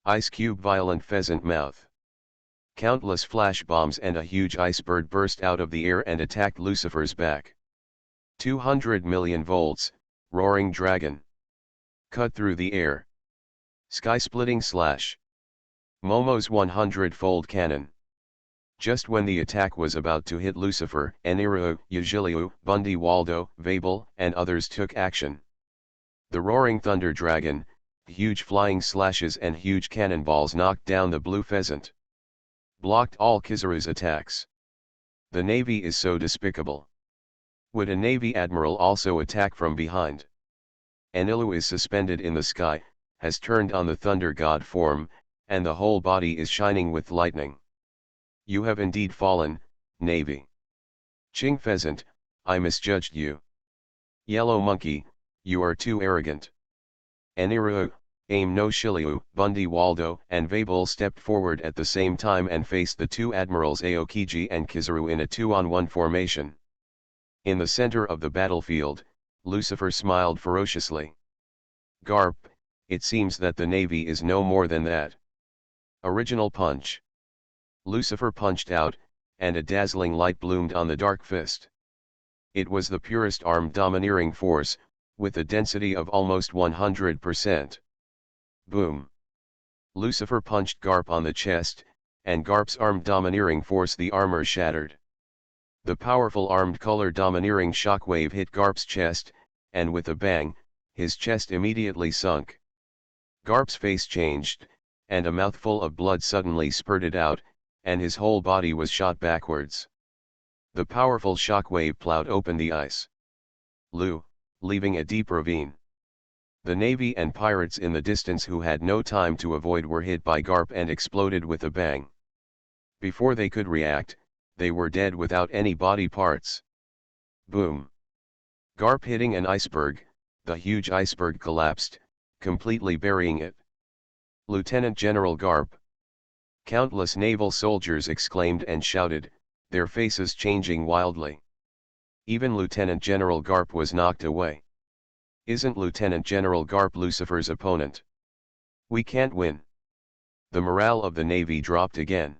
Ice cube violent pheasant mouth. Countless flash bombs and a huge iceberg burst out of the air and attacked Lucifer's back. 200 million volts, roaring dragon. Cut through the air. Sky-splitting slash. Momo's 100-fold cannon. Just when the attack was about to hit Lucifer, Eniru, Yajiliu, Bundy Waldo, Vabel, and others took action. The roaring thunder dragon, huge flying slashes and huge cannonballs knocked down the blue pheasant. Blocked all Kizaru's attacks. The Navy is so despicable. Would a Navy admiral also attack from behind? Enilu is suspended in the sky, has turned on the thunder god form, and the whole body is shining with lightning. You have indeed fallen, Navy. Ching Pheasant, I misjudged you. Yellow Monkey, you are too arrogant. Eniru, Aim no Shiryu, Bundy Waldo and Vabel stepped forward at the same time and faced the two admirals Aokiji and Kizaru in a 2-on-1 formation. In the center of the battlefield, Lucifer smiled ferociously. Garp, it seems that the Navy is no more than that. Original punch. Lucifer punched out, and a dazzling light bloomed on the dark fist. It was the purest armed domineering force, with a density of almost 100%. Boom. Lucifer punched Garp on the chest, and Garp's armed domineering force the armor shattered. The powerful armed color domineering shockwave hit Garp's chest, and with a bang, his chest immediately sunk. Garp's face changed, and a mouthful of blood suddenly spurted out, and his whole body was shot backwards. The powerful shockwave plowed open the ice, leaving a deep ravine. The Navy and pirates in the distance who had no time to avoid were hit by Garp and exploded with a bang. Before they could react, they were dead without any body parts. Boom. Garp hitting an iceberg, the huge iceberg collapsed, completely burying it. Lieutenant General Garp. Countless naval soldiers exclaimed and shouted, their faces changing wildly. Even Lieutenant General Garp was knocked away. Isn't Lieutenant General Garp Lucifer's opponent? We can't win. The morale of the Navy dropped again.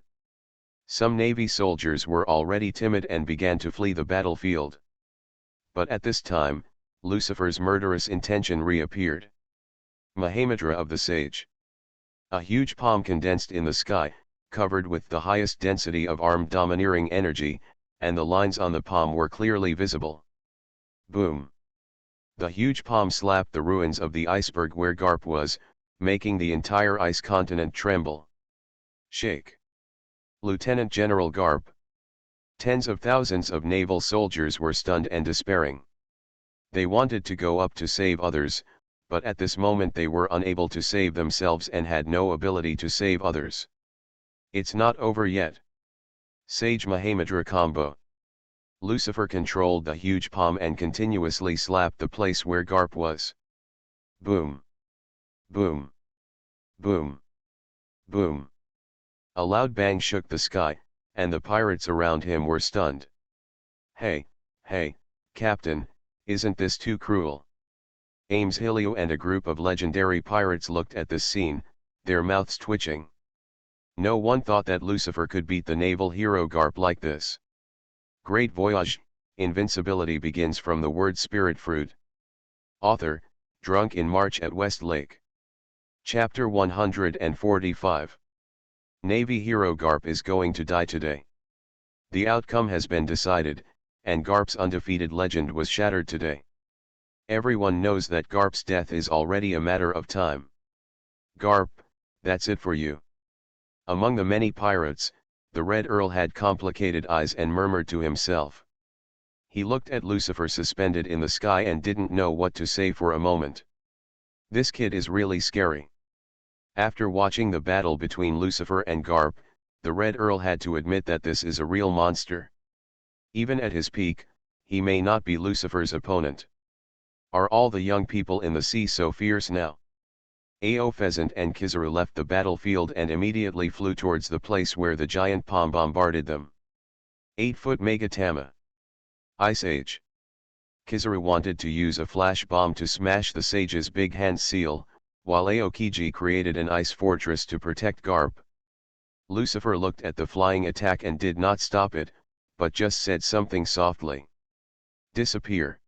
Some Navy soldiers were already timid and began to flee the battlefield. But at this time, Lucifer's murderous intention reappeared. Mahamudra of the Sage. A huge palm condensed in the sky, covered with the highest density of armed domineering energy, and the lines on the palm were clearly visible. Boom. The huge palm slapped the ruins of the iceberg where Garp was, making the entire ice continent tremble. Shake. Lieutenant General Garp. Tens of thousands of naval soldiers were stunned and despairing. They wanted to go up to save others, but at this moment they were unable to save themselves and had no ability to save others. It's not over yet. Sage Mahamudra combo. Lucifer controlled the huge palm and continuously slapped the place where Garp was. Boom. Boom. Boom. Boom. A loud bang shook the sky, and the pirates around him were stunned. Hey, Captain, isn't this too cruel? Ames Hilliu and a group of legendary pirates looked at this scene, their mouths twitching. No one thought that Lucifer could beat the naval hero Garp like this. Great Voyage, Invincibility begins from the word spirit fruit. Author, Drunk in March at West Lake. Chapter 145. Navy hero Garp is going to die today. The outcome has been decided, and Garp's undefeated legend was shattered today. Everyone knows that Garp's death is already a matter of time. Garp, that's it for you. Among the many pirates, The Red Earl had complicated eyes and murmured to himself. He looked at Lucifer suspended in the sky and didn't know what to say for a moment. This kid is really scary. After watching the battle between Lucifer and Garp, the Red Earl had to admit that this is a real monster. Even at his peak, he may not be Lucifer's opponent. Are all the young people in the sea so fierce now? Ao Pheasant and Kizaru left the battlefield and immediately flew towards the place where the giant palm bombarded them. 8-foot Megatama. Ice Age. Kizaru wanted to use a flash bomb to smash the sage's big hand seal, while Aokiji created an ice fortress to protect Garp. Lucifer looked at the flying attack and did not stop it, but just said something softly. Disappear.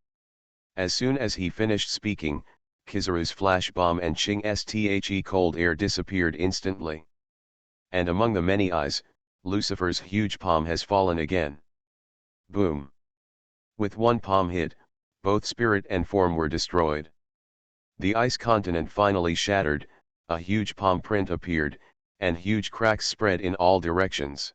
As soon as he finished speaking, Kizaru's flash bomb and Ching's The cold air disappeared instantly. And among the many eyes, Lucifer's huge palm has fallen again. Boom. With one palm hit, both spirit and form were destroyed. The ice continent finally shattered, a huge palm print appeared, and huge cracks spread in all directions.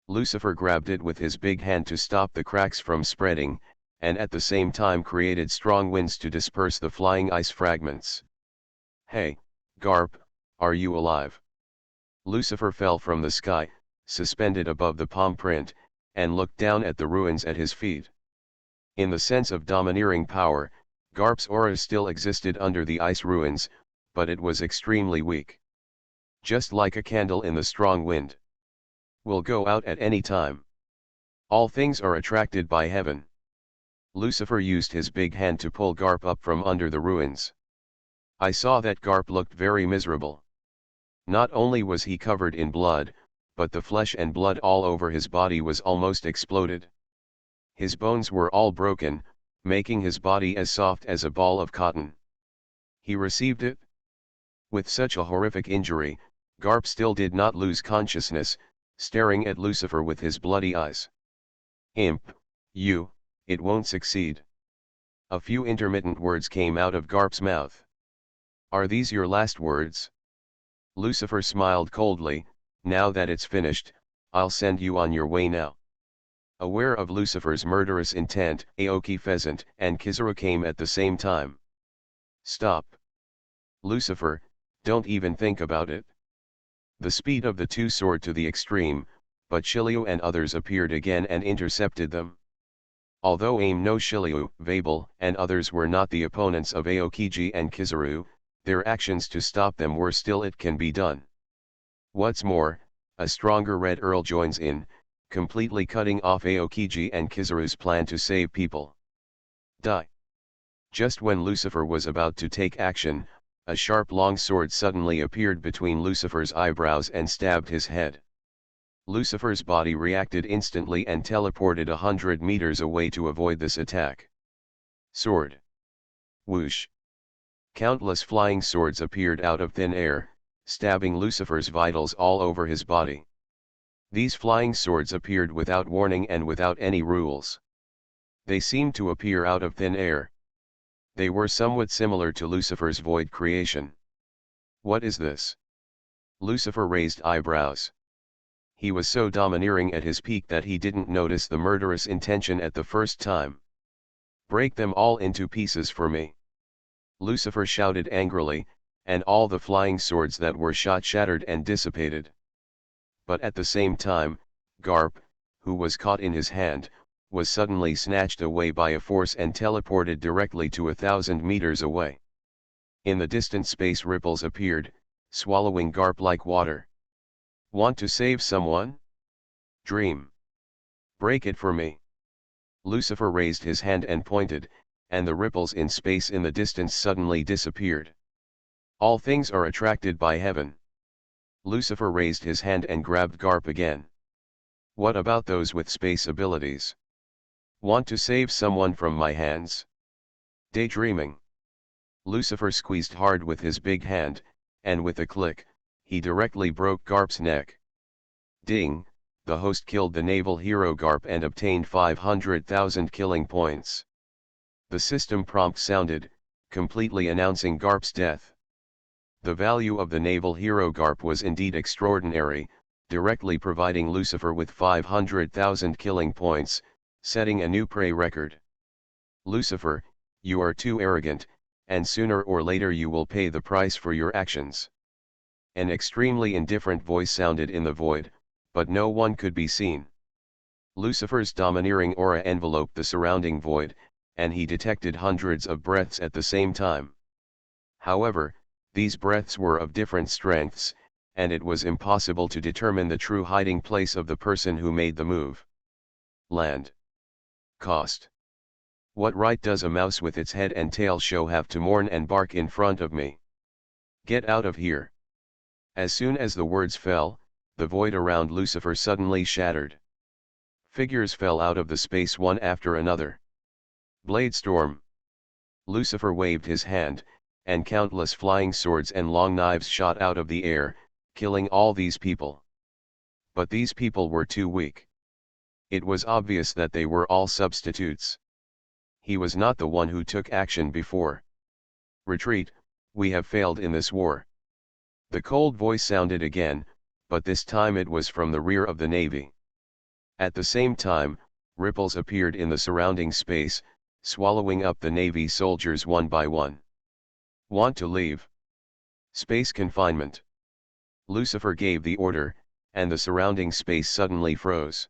Lucifer grabbed it with his big hand to stop the cracks from spreading, and at the same time created strong winds to disperse the flying ice fragments. Hey, Garp, are you alive? Lucifer fell from the sky, suspended above the palm print, and looked down at the ruins at his feet. In the sense of domineering power, Garp's aura still existed under the ice ruins, but it was extremely weak. Just like a candle in the strong wind. Will go out at any time. All things are attracted by heaven. Lucifer used his big hand to pull Garp up from under the ruins. I saw that Garp looked very miserable. Not only was he covered in blood, but the flesh and blood all over his body was almost exploded. His bones were all broken, making his body as soft as a ball of cotton. He received it. With such a horrific injury, Garp still did not lose consciousness, staring at Lucifer with his bloody eyes. Imp, it won't succeed. A few intermittent words came out of Garp's mouth. Are these your last words? Lucifer smiled coldly. Now that it's finished, I'll send you on your way now. Aware of Lucifer's murderous intent, Aoki Pheasant and Kizaru came at the same time. Stop. Lucifer, don't even think about it. The speed of the two soared to the extreme, but Shiryu and others appeared again and intercepted them. Although no Shiryu, Vabel, and others were not the opponents of Aokiji and Kizaru, their actions to stop them were still it can be done. What's more, a stronger Red Earl joins in, completely cutting off Aokiji and Kizaru's plan to save people. Die. Just when Lucifer was about to take action, a sharp long sword suddenly appeared between Lucifer's eyebrows and stabbed his head. Lucifer's body reacted instantly and teleported 100 meters away to avoid this attack. Sword. Whoosh. Countless flying swords appeared out of thin air, stabbing Lucifer's vitals all over his body. These flying swords appeared without warning and without any rules. They seemed to appear out of thin air. They were somewhat similar to Lucifer's void creation. What is this? Lucifer raised eyebrows. He was so domineering at his peak that he didn't notice the murderous intention at the first time. Break them all into pieces for me. Lucifer shouted angrily, and all the flying swords that were shot shattered and dissipated. But at the same time, Garp, who was caught in his hand, was suddenly snatched away by a force and teleported directly to 1,000 meters away. In the distant space ripples appeared, swallowing Garp like water. Want to save someone? Dream. Break it for me. Lucifer raised his hand and pointed, and the ripples in space in the distance suddenly disappeared. All things are attracted by heaven. Lucifer raised his hand and grabbed Garp again. What about those with space abilities? Want to save someone from my hands? Daydreaming. Lucifer squeezed hard with his big hand, and with a click, he directly broke Garp's neck. Ding, the host killed the naval hero Garp and obtained 500,000 killing points. The system prompt sounded, completely announcing Garp's death. The value of the naval hero Garp was indeed extraordinary, directly providing Lucifer with 500,000 killing points, setting a new prey record. Lucifer, you are too arrogant, and sooner or later you will pay the price for your actions. An extremely indifferent voice sounded in the void, but no one could be seen. Lucifer's domineering aura enveloped the surrounding void, and he detected hundreds of breaths at the same time. However, these breaths were of different strengths, and it was impossible to determine the true hiding place of the person who made the move. Land. Cost. What right does a mouse with its head and tail show have to mourn and bark in front of me? Get out of here. As soon as the words fell, the void around Lucifer suddenly shattered. Figures fell out of the space one after another. Blade storm. Lucifer waved his hand, and countless flying swords and long knives shot out of the air, killing all these people. But these people were too weak. It was obvious that they were all substitutes. He was not the one who took action before. Retreat, we have failed in this war. The cold voice sounded again, but this time it was from the rear of the navy. At the same time, ripples appeared in the surrounding space, swallowing up the navy soldiers one by one. Want to leave? Space confinement. Lucifer gave the order, and the surrounding space suddenly froze.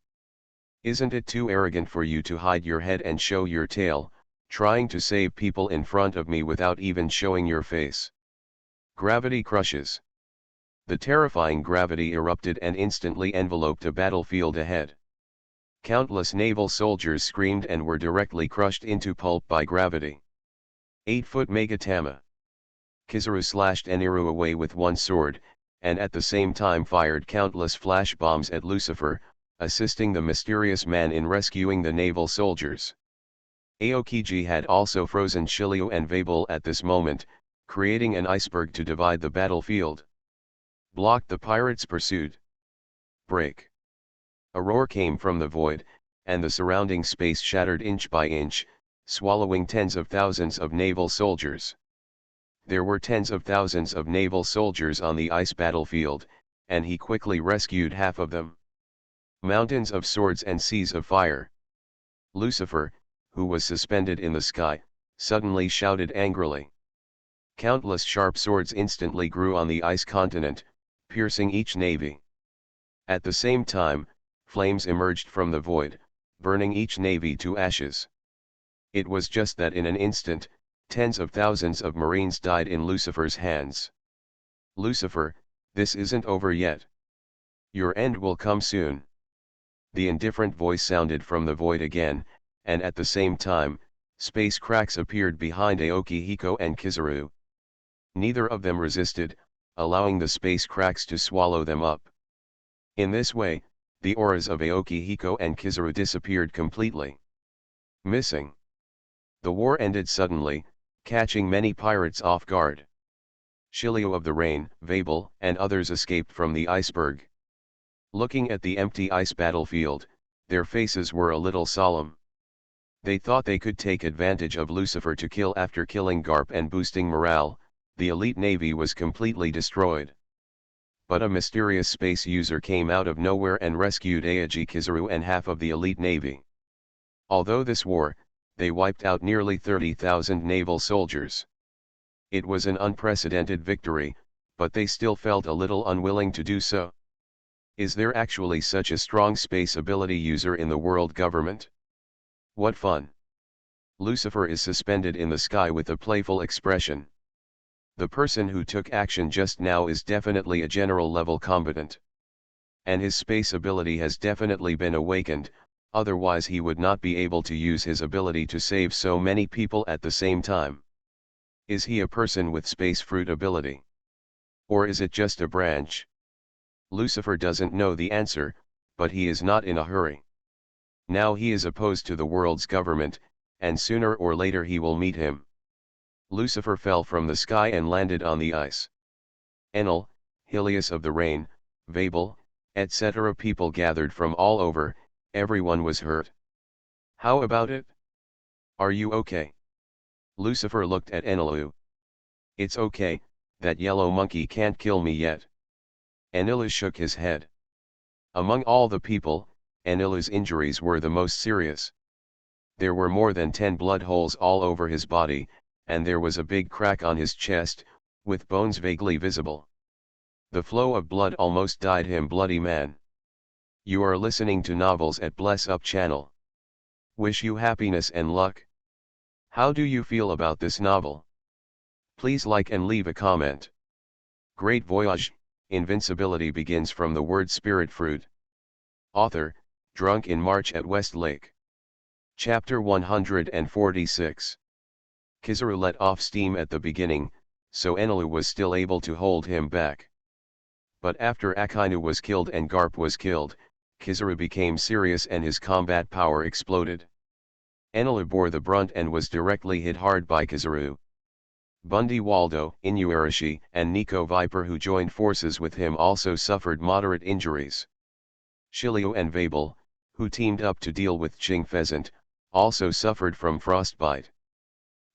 Isn't it too arrogant for you to hide your head and show your tail, trying to save people in front of me without even showing your face? Gravity crushes. The terrifying gravity erupted and instantly enveloped a battlefield ahead. Countless naval soldiers screamed and were directly crushed into pulp by gravity. 8-foot Megatama. Kizaru slashed Eniru away with one sword, and at the same time fired countless flash bombs at Lucifer, assisting the mysterious man in rescuing the naval soldiers. Aokiji had also frozen Shiryu and Vabel at this moment, creating an iceberg to divide the battlefield. Blocked the pirates' pursuit. Break. A roar came from the void, and the surrounding space shattered inch by inch, swallowing tens of thousands of naval soldiers. There were tens of thousands of naval soldiers on the ice battlefield, and he quickly rescued half of them. Mountains of swords and seas of fire. Lucifer, who was suspended in the sky, suddenly shouted angrily. Countless sharp swords instantly grew on the ice continent, piercing each navy. At the same time, flames emerged from the void, burning each navy to ashes. It was just that in an instant, tens of thousands of Marines died in Lucifer's hands. Lucifer, this isn't over yet. Your end will come soon. The indifferent voice sounded from the void again, and at the same time, space cracks appeared behind Aokihiko and Kizaru. Neither of them resisted, allowing the space cracks to swallow them up. In this way, the auras of Aokihiko and Kizaru disappeared completely. Missing. The war ended suddenly, catching many pirates off guard. Shiryu of the Rain, Vabel, and others escaped from the iceberg. Looking at the empty ice battlefield, their faces were a little solemn. They thought they could take advantage of Lucifer to kill after killing Garp and boosting morale. The elite navy was completely destroyed. But a mysterious space user came out of nowhere and rescued Aoji Kizaru and half of the elite navy. Although this war, they wiped out nearly 30,000 naval soldiers. It was an unprecedented victory, but they still felt a little unwilling to do so. Is there actually such a strong space ability user in the world government? What fun! Lucifer is suspended in the sky with a playful expression. The person who took action just now is definitely a general-level combatant. And his space ability has definitely been awakened, otherwise he would not be able to use his ability to save so many people at the same time. Is he a person with space fruit ability? Or is it just a branch? Lucifer doesn't know the answer, but he is not in a hurry. Now he is opposed to the world's government, and sooner or later he will meet him. Lucifer fell from the sky and landed on the ice. Enel, Helios of the Rain, Vabel, etc. People gathered from all over, everyone was hurt. How about it? Are you okay? Lucifer looked at Enilu. It's okay, that yellow monkey can't kill me yet. Enilu shook his head. Among all the people, Enilu's injuries were the most serious. There were more than 10 blood holes all over his body, and there was a big crack on his chest, with bones vaguely visible. The flow of blood almost dyed him bloody man. You are listening to Novels at Bless Up channel. Wish you happiness and luck. How do you feel about this novel? Please like and leave a comment. Great Voyage, Invincibility begins from the word spirit fruit. Author, drunk in March at West Lake. Chapter 146. Kizaru let off steam at the beginning, so Enilu was still able to hold him back. But after Akainu was killed and Garp was killed, Kizaru became serious and his combat power exploded. Enilu bore the brunt and was directly hit hard by Kizaru. Bundy Waldo, Inuarashi, and Nico Viper, who joined forces with him, also suffered moderate injuries. Shilio and Vabel, who teamed up to deal with Ching Pheasant, also suffered from frostbite.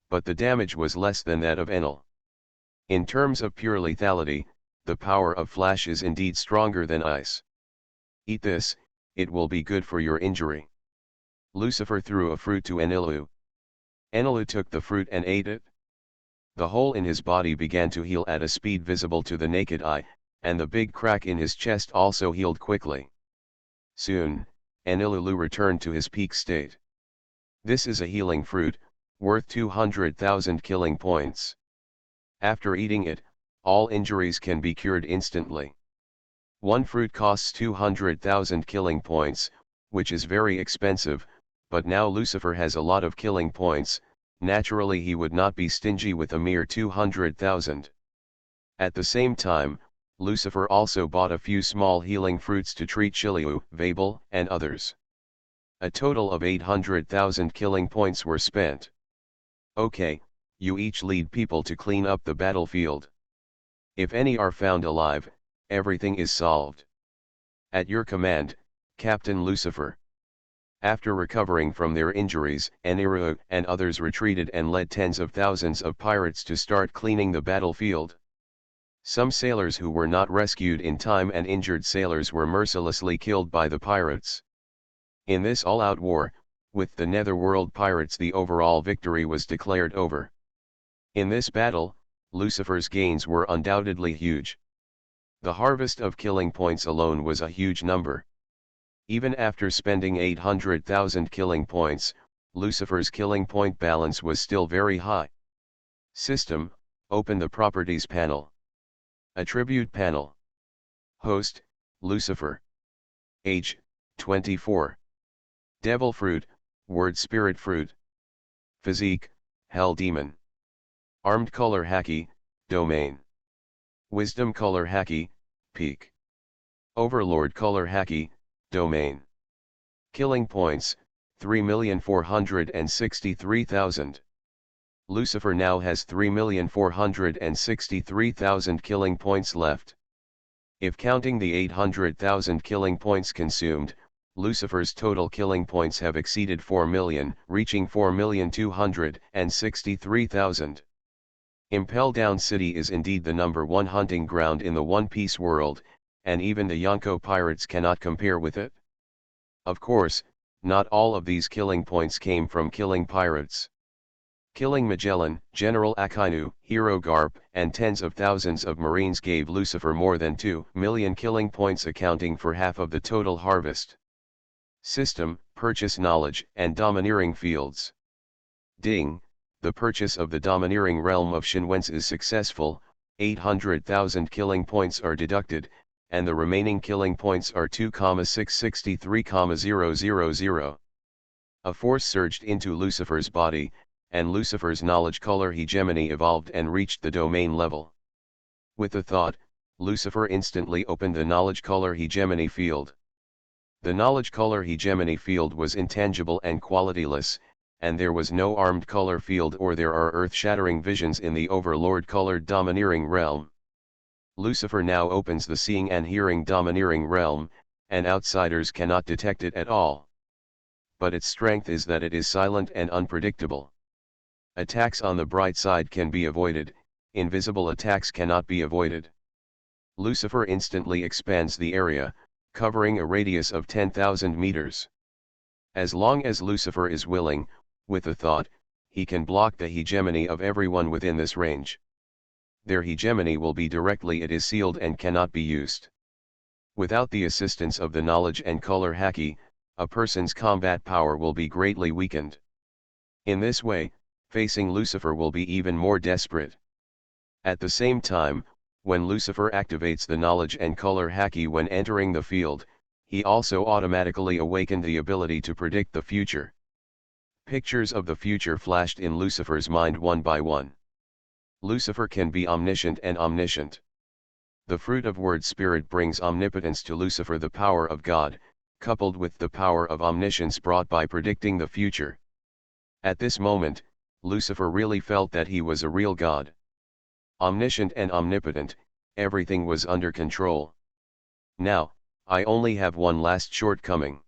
But the damage was less than that of Enel. In terms of pure lethality, the power of flash is indeed stronger than ice. Eat this, it will be good for your injury. Lucifer threw a fruit to Enilu. Enilu took the fruit and ate it. The hole in his body began to heal at a speed visible to the naked eye, and the big crack in his chest also healed quickly. Soon, Enilu returned to his peak state. This is a healing fruit, worth 200,000 killing points. After eating it, all injuries can be cured instantly. One fruit costs 200,000 killing points, which is very expensive, but now Lucifer has a lot of killing points. Naturally he would not be stingy with a mere 200,000. At the same time, Lucifer also bought a few small healing fruits to treat Shilio, Vabel, and others. A total of 800,000 killing points were spent. Okay, you each lead people to clean up the battlefield. If any are found alive, everything is solved. At your command, Captain Lucifer. After recovering from their injuries, Eniru and others retreated and led tens of thousands of pirates to start cleaning the battlefield. Some sailors who were not rescued in time and injured sailors were mercilessly killed by the pirates. In this all-out war, with the Netherworld pirates, the overall victory was declared over. In this battle, Lucifer's gains were undoubtedly huge. The harvest of killing points alone was a huge number. Even after spending 800,000 killing points, Lucifer's killing point balance was still very high. System, open the Properties panel. Attribute panel. Host, Lucifer. Age, 24. Devil fruit, word spirit fruit. Physique, hell demon. Armed color haki, domain. Wisdom color haki, peak. Overlord color haki, domain. Killing points, 3,463,000. Lucifer now has 3,463,000 killing points left. If counting the 800,000 killing points consumed, Lucifer's total killing points have exceeded 4 million, reaching 4,263,000. Impel Down City is indeed the #1 hunting ground in the One Piece world, and even the Yonko pirates cannot compare with it. Of course, not all of these killing points came from killing pirates. Killing Magellan, General Akainu, Hero Garp, and tens of thousands of Marines gave Lucifer more than 2 million killing points, accounting for half of the total harvest. System, purchase knowledge and domineering fields. Ding, the purchase of the domineering realm of Shinwen's is successful, 800,000 killing points are deducted, and the remaining killing points are 2,663,000. A force surged into Lucifer's body, and Lucifer's knowledge color hegemony evolved and reached the domain level. With a thought, Lucifer instantly opened the knowledge color hegemony field. The knowledge color hegemony field was intangible and qualityless, and there was no armed color field or there are earth-shattering visions in the overlord colored domineering realm. Lucifer now opens the seeing and hearing domineering realm, and outsiders cannot detect it at all. But its strength is that it is silent and unpredictable. Attacks on the bright side can be avoided, invisible attacks cannot be avoided. Lucifer instantly expands the area, covering a radius of 10,000 meters. As long as Lucifer is willing, with a thought, he can block the hegemony of everyone within this range. Their hegemony will be directly it is sealed and cannot be used. Without the assistance of the knowledge and color haki, a person's combat power will be greatly weakened. In this way, facing Lucifer will be even more desperate. At the same time, when Lucifer activates the knowledge and color haki when entering the field, he also automatically awakened the ability to predict the future. Pictures of the future flashed in Lucifer's mind one by one. Lucifer can be omniscient and omniscient. The fruit of word spirit brings omnipotence to Lucifer, the power of God, coupled with the power of omniscience brought by predicting the future. At this moment, Lucifer really felt that he was a real God. Omniscient and omnipotent, everything was under control. Now, I only have one last shortcoming.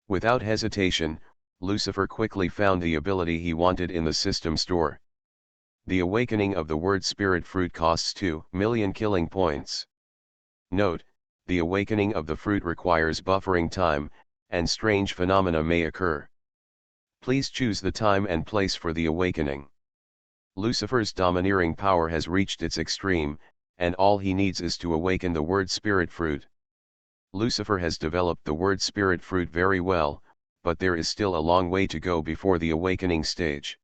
Without hesitation, Lucifer quickly found the ability he wanted in the system store. The awakening of the word spirit fruit costs 2 million killing points. Note, the awakening of the fruit requires buffering time, and strange phenomena may occur. Please choose the time and place for the awakening. Lucifer's domineering power has reached its extreme, and all he needs is to awaken the word spirit fruit. Lucifer has developed the word spirit fruit very well, but there is still a long way to go before the awakening stage.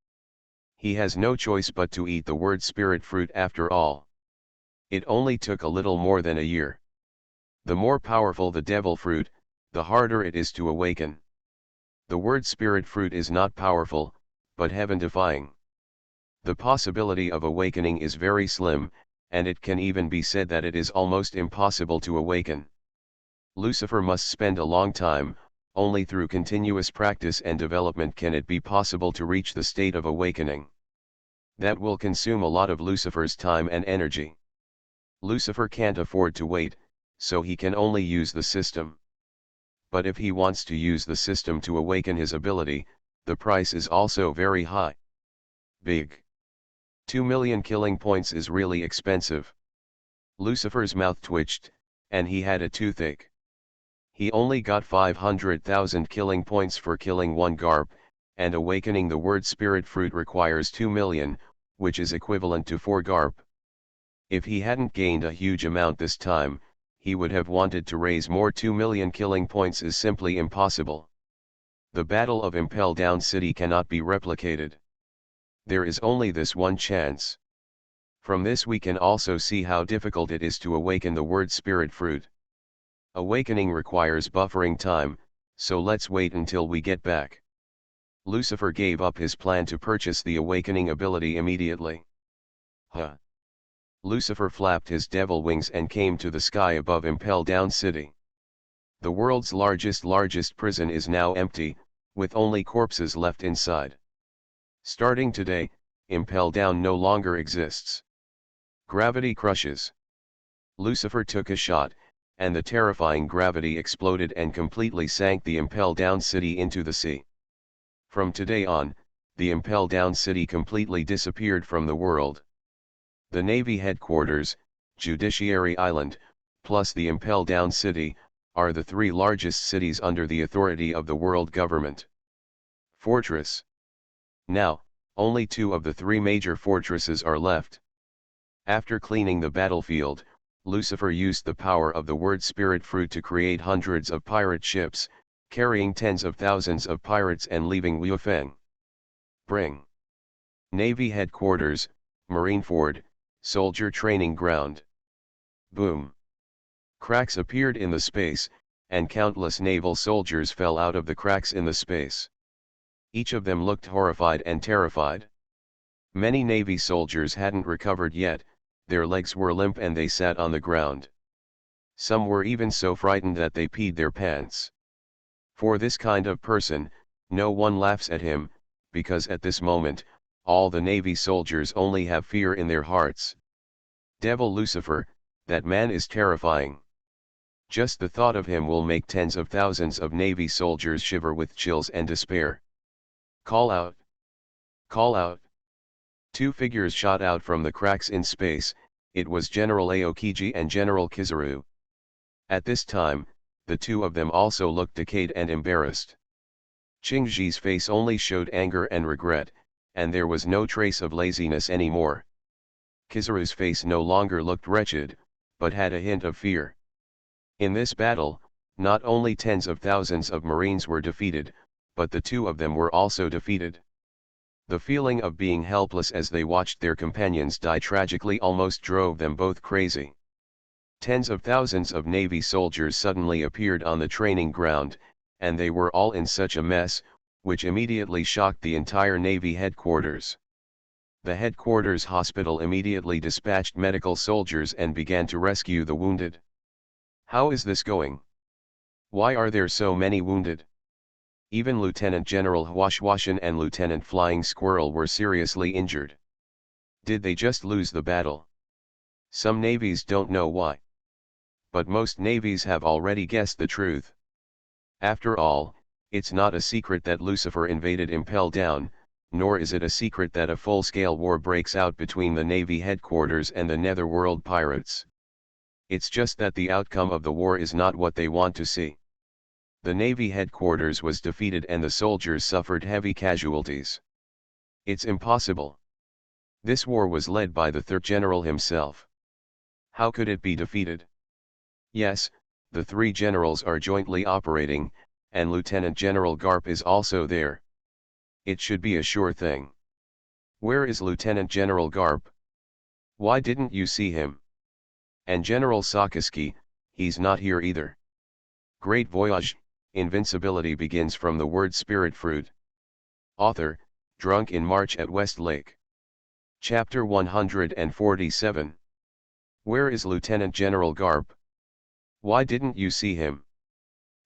He has no choice but to eat the word spirit fruit after all. It only took a little more than a year. The more powerful the devil fruit, the harder it is to awaken. The word spirit fruit is not powerful, but heaven-defying. The possibility of awakening is very slim, and it can even be said that it is almost impossible to awaken. Lucifer must spend a long time, only through continuous practice and development can it be possible to reach the state of awakening. That will consume a lot of Lucifer's time and energy. Lucifer can't afford to wait, so he can only use the system. But if he wants to use the system to awaken his ability, the price is also very high. Big. 2 million killing points is really expensive. Lucifer's mouth twitched, and he had a toothache. He only got 500,000 killing points for killing one garp, and awakening the word spirit fruit requires 2 million, which is equivalent to 4 garp. If he hadn't gained a huge amount this time, he would have wanted to raise more. 2 million killing points is simply impossible. The Battle of Impel Down City cannot be replicated. There is only this one chance. From this we can also see how difficult it is to awaken the word spirit fruit. Awakening requires buffering time, so let's wait until we get back. Lucifer gave up his plan to purchase the awakening ability immediately. Lucifer flapped his devil wings and came to the sky above Impel Down City. The world's largest prison is now empty, with only corpses left inside. Starting today, Impel Down no longer exists. Gravity crushes. Lucifer took a shot, and the terrifying gravity exploded and completely sank the Impel Down City into the sea. From today on, the Impel Down City completely disappeared from the world. The Navy headquarters, Judiciary Island, plus the Impel Down City, are the 3 largest cities under the authority of the world government. Fortress. Now, only 2 of the 3 major fortresses are left. After cleaning the battlefield, Lucifer used the power of the word spirit fruit to create hundreds of pirate ships, carrying tens of thousands of pirates and leaving Wuifeng. Bring. Navy headquarters, Marineford, soldier training ground. Boom. Cracks appeared in the space, and countless naval soldiers fell out of the cracks in the space. Each of them looked horrified and terrified. Many Navy soldiers hadn't recovered yet, their legs were limp and they sat on the ground. Some were even so frightened that they peed their pants. For this kind of person, no one laughs at him, because at this moment, all the Navy soldiers only have fear in their hearts. Devil Lucifer, that man is terrifying. Just the thought of him will make tens of thousands of Navy soldiers shiver with chills and despair. Call out! Call out! 2 figures shot out from the cracks in space, it was General Aokiji and General Kizaru. At this time, The two of them also looked decayed and embarrassed. Qingji's face only showed anger and regret, and there was no trace of laziness anymore. Kizaru's face no longer looked wretched, but had a hint of fear. In this battle, not only tens of thousands of Marines were defeated, but the two of them were also defeated. The feeling of being helpless as they watched their companions die tragically almost drove them both crazy. Tens of thousands of Navy soldiers suddenly appeared on the training ground, and they were all in such a mess, which immediately shocked the entire Navy headquarters. The headquarters hospital immediately dispatched medical soldiers and began to rescue the wounded. How is this going? Why are there so many wounded? Even Lieutenant General Huashhuashan and Lieutenant Flying Squirrel were seriously injured. Did they just lose the battle? Some navies don't know why. But most navies have already guessed the truth. After all, it's not a secret that Lucifer invaded Impel Down, nor is it a secret that a full-scale war breaks out between the Navy headquarters and the Netherworld pirates. It's just that the outcome of the war is not what they want to see. The Navy headquarters was defeated and the soldiers suffered heavy casualties. It's impossible. This war was led by the third general himself. How could it be defeated? Yes, the three generals are jointly operating, and Lieutenant General Garp is also there. It should be a sure thing. Where is Lieutenant General Garp? Why didn't you see him? And General Sakaski, he's not here either. Great Voyage, Invincibility begins from the word spirit fruit. Author, Drunk in March at West Lake. Chapter 147. Where is Lieutenant General Garp? Why didn't you see him?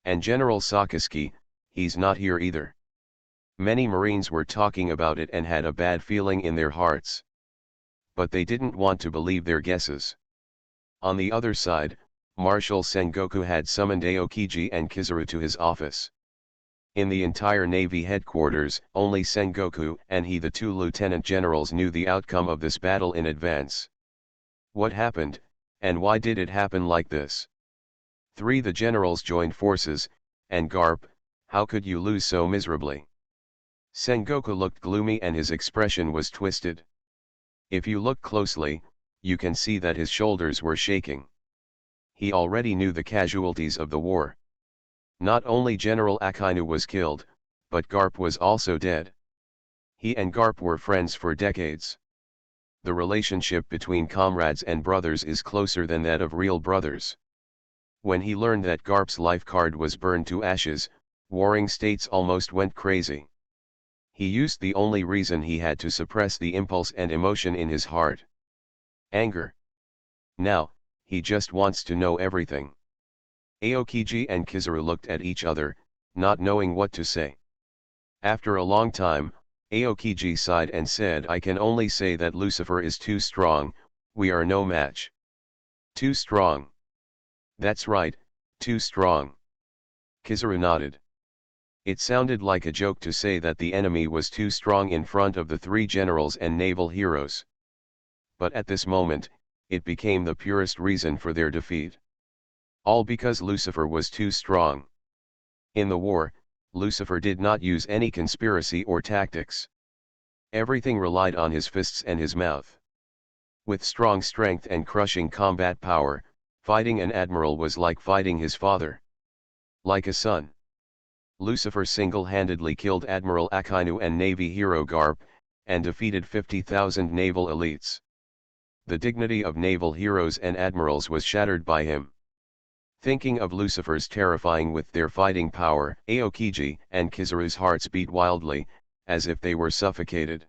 And General Sakaski, he's not here either. Many Marines were talking about it and had a bad feeling in their hearts. But they didn't want to believe their guesses. On the other side, Marshal Sengoku had summoned Aokiji and Kizaru to his office. In the entire Navy headquarters, only Sengoku and the two lieutenant generals knew the outcome of this battle in advance. What happened, and why did it happen like this? The generals joined forces, and Garp, how could you lose so miserably? Sengoku looked gloomy and his expression was twisted. If you look closely, you can see that his shoulders were shaking. He already knew the casualties of the war. Not only General Akainu was killed, but Garp was also dead. He and Garp were friends for decades. The relationship between comrades and brothers is closer than that of real brothers. When he learned that Garp's life card was burned to ashes, Warring States almost went crazy. He used the only reason he had to suppress the impulse and emotion in his heart. Anger. Now, he just wants to know everything. Aokiji and Kizaru looked at each other, not knowing what to say. After a long time, Aokiji sighed and said, I can only say that Lucifer is too strong, we are no match. Too strong. That's right, too strong. Kizaru nodded. It sounded like a joke to say that the enemy was too strong in front of the three generals and naval heroes. But at this moment, it became the purest reason for their defeat. All because Lucifer was too strong. In the war, Lucifer did not use any conspiracy or tactics. Everything relied on his fists and his mouth. With strong strength and crushing combat power, fighting an admiral was like fighting his father. Like a son. Lucifer single-handedly killed Admiral Akainu and Navy hero Garp, and defeated 50,000 naval elites. The dignity of naval heroes and admirals was shattered by him. Thinking of Lucifer's terrifying with their fighting power, Aokiji and Kizaru's hearts beat wildly, as if they were suffocated.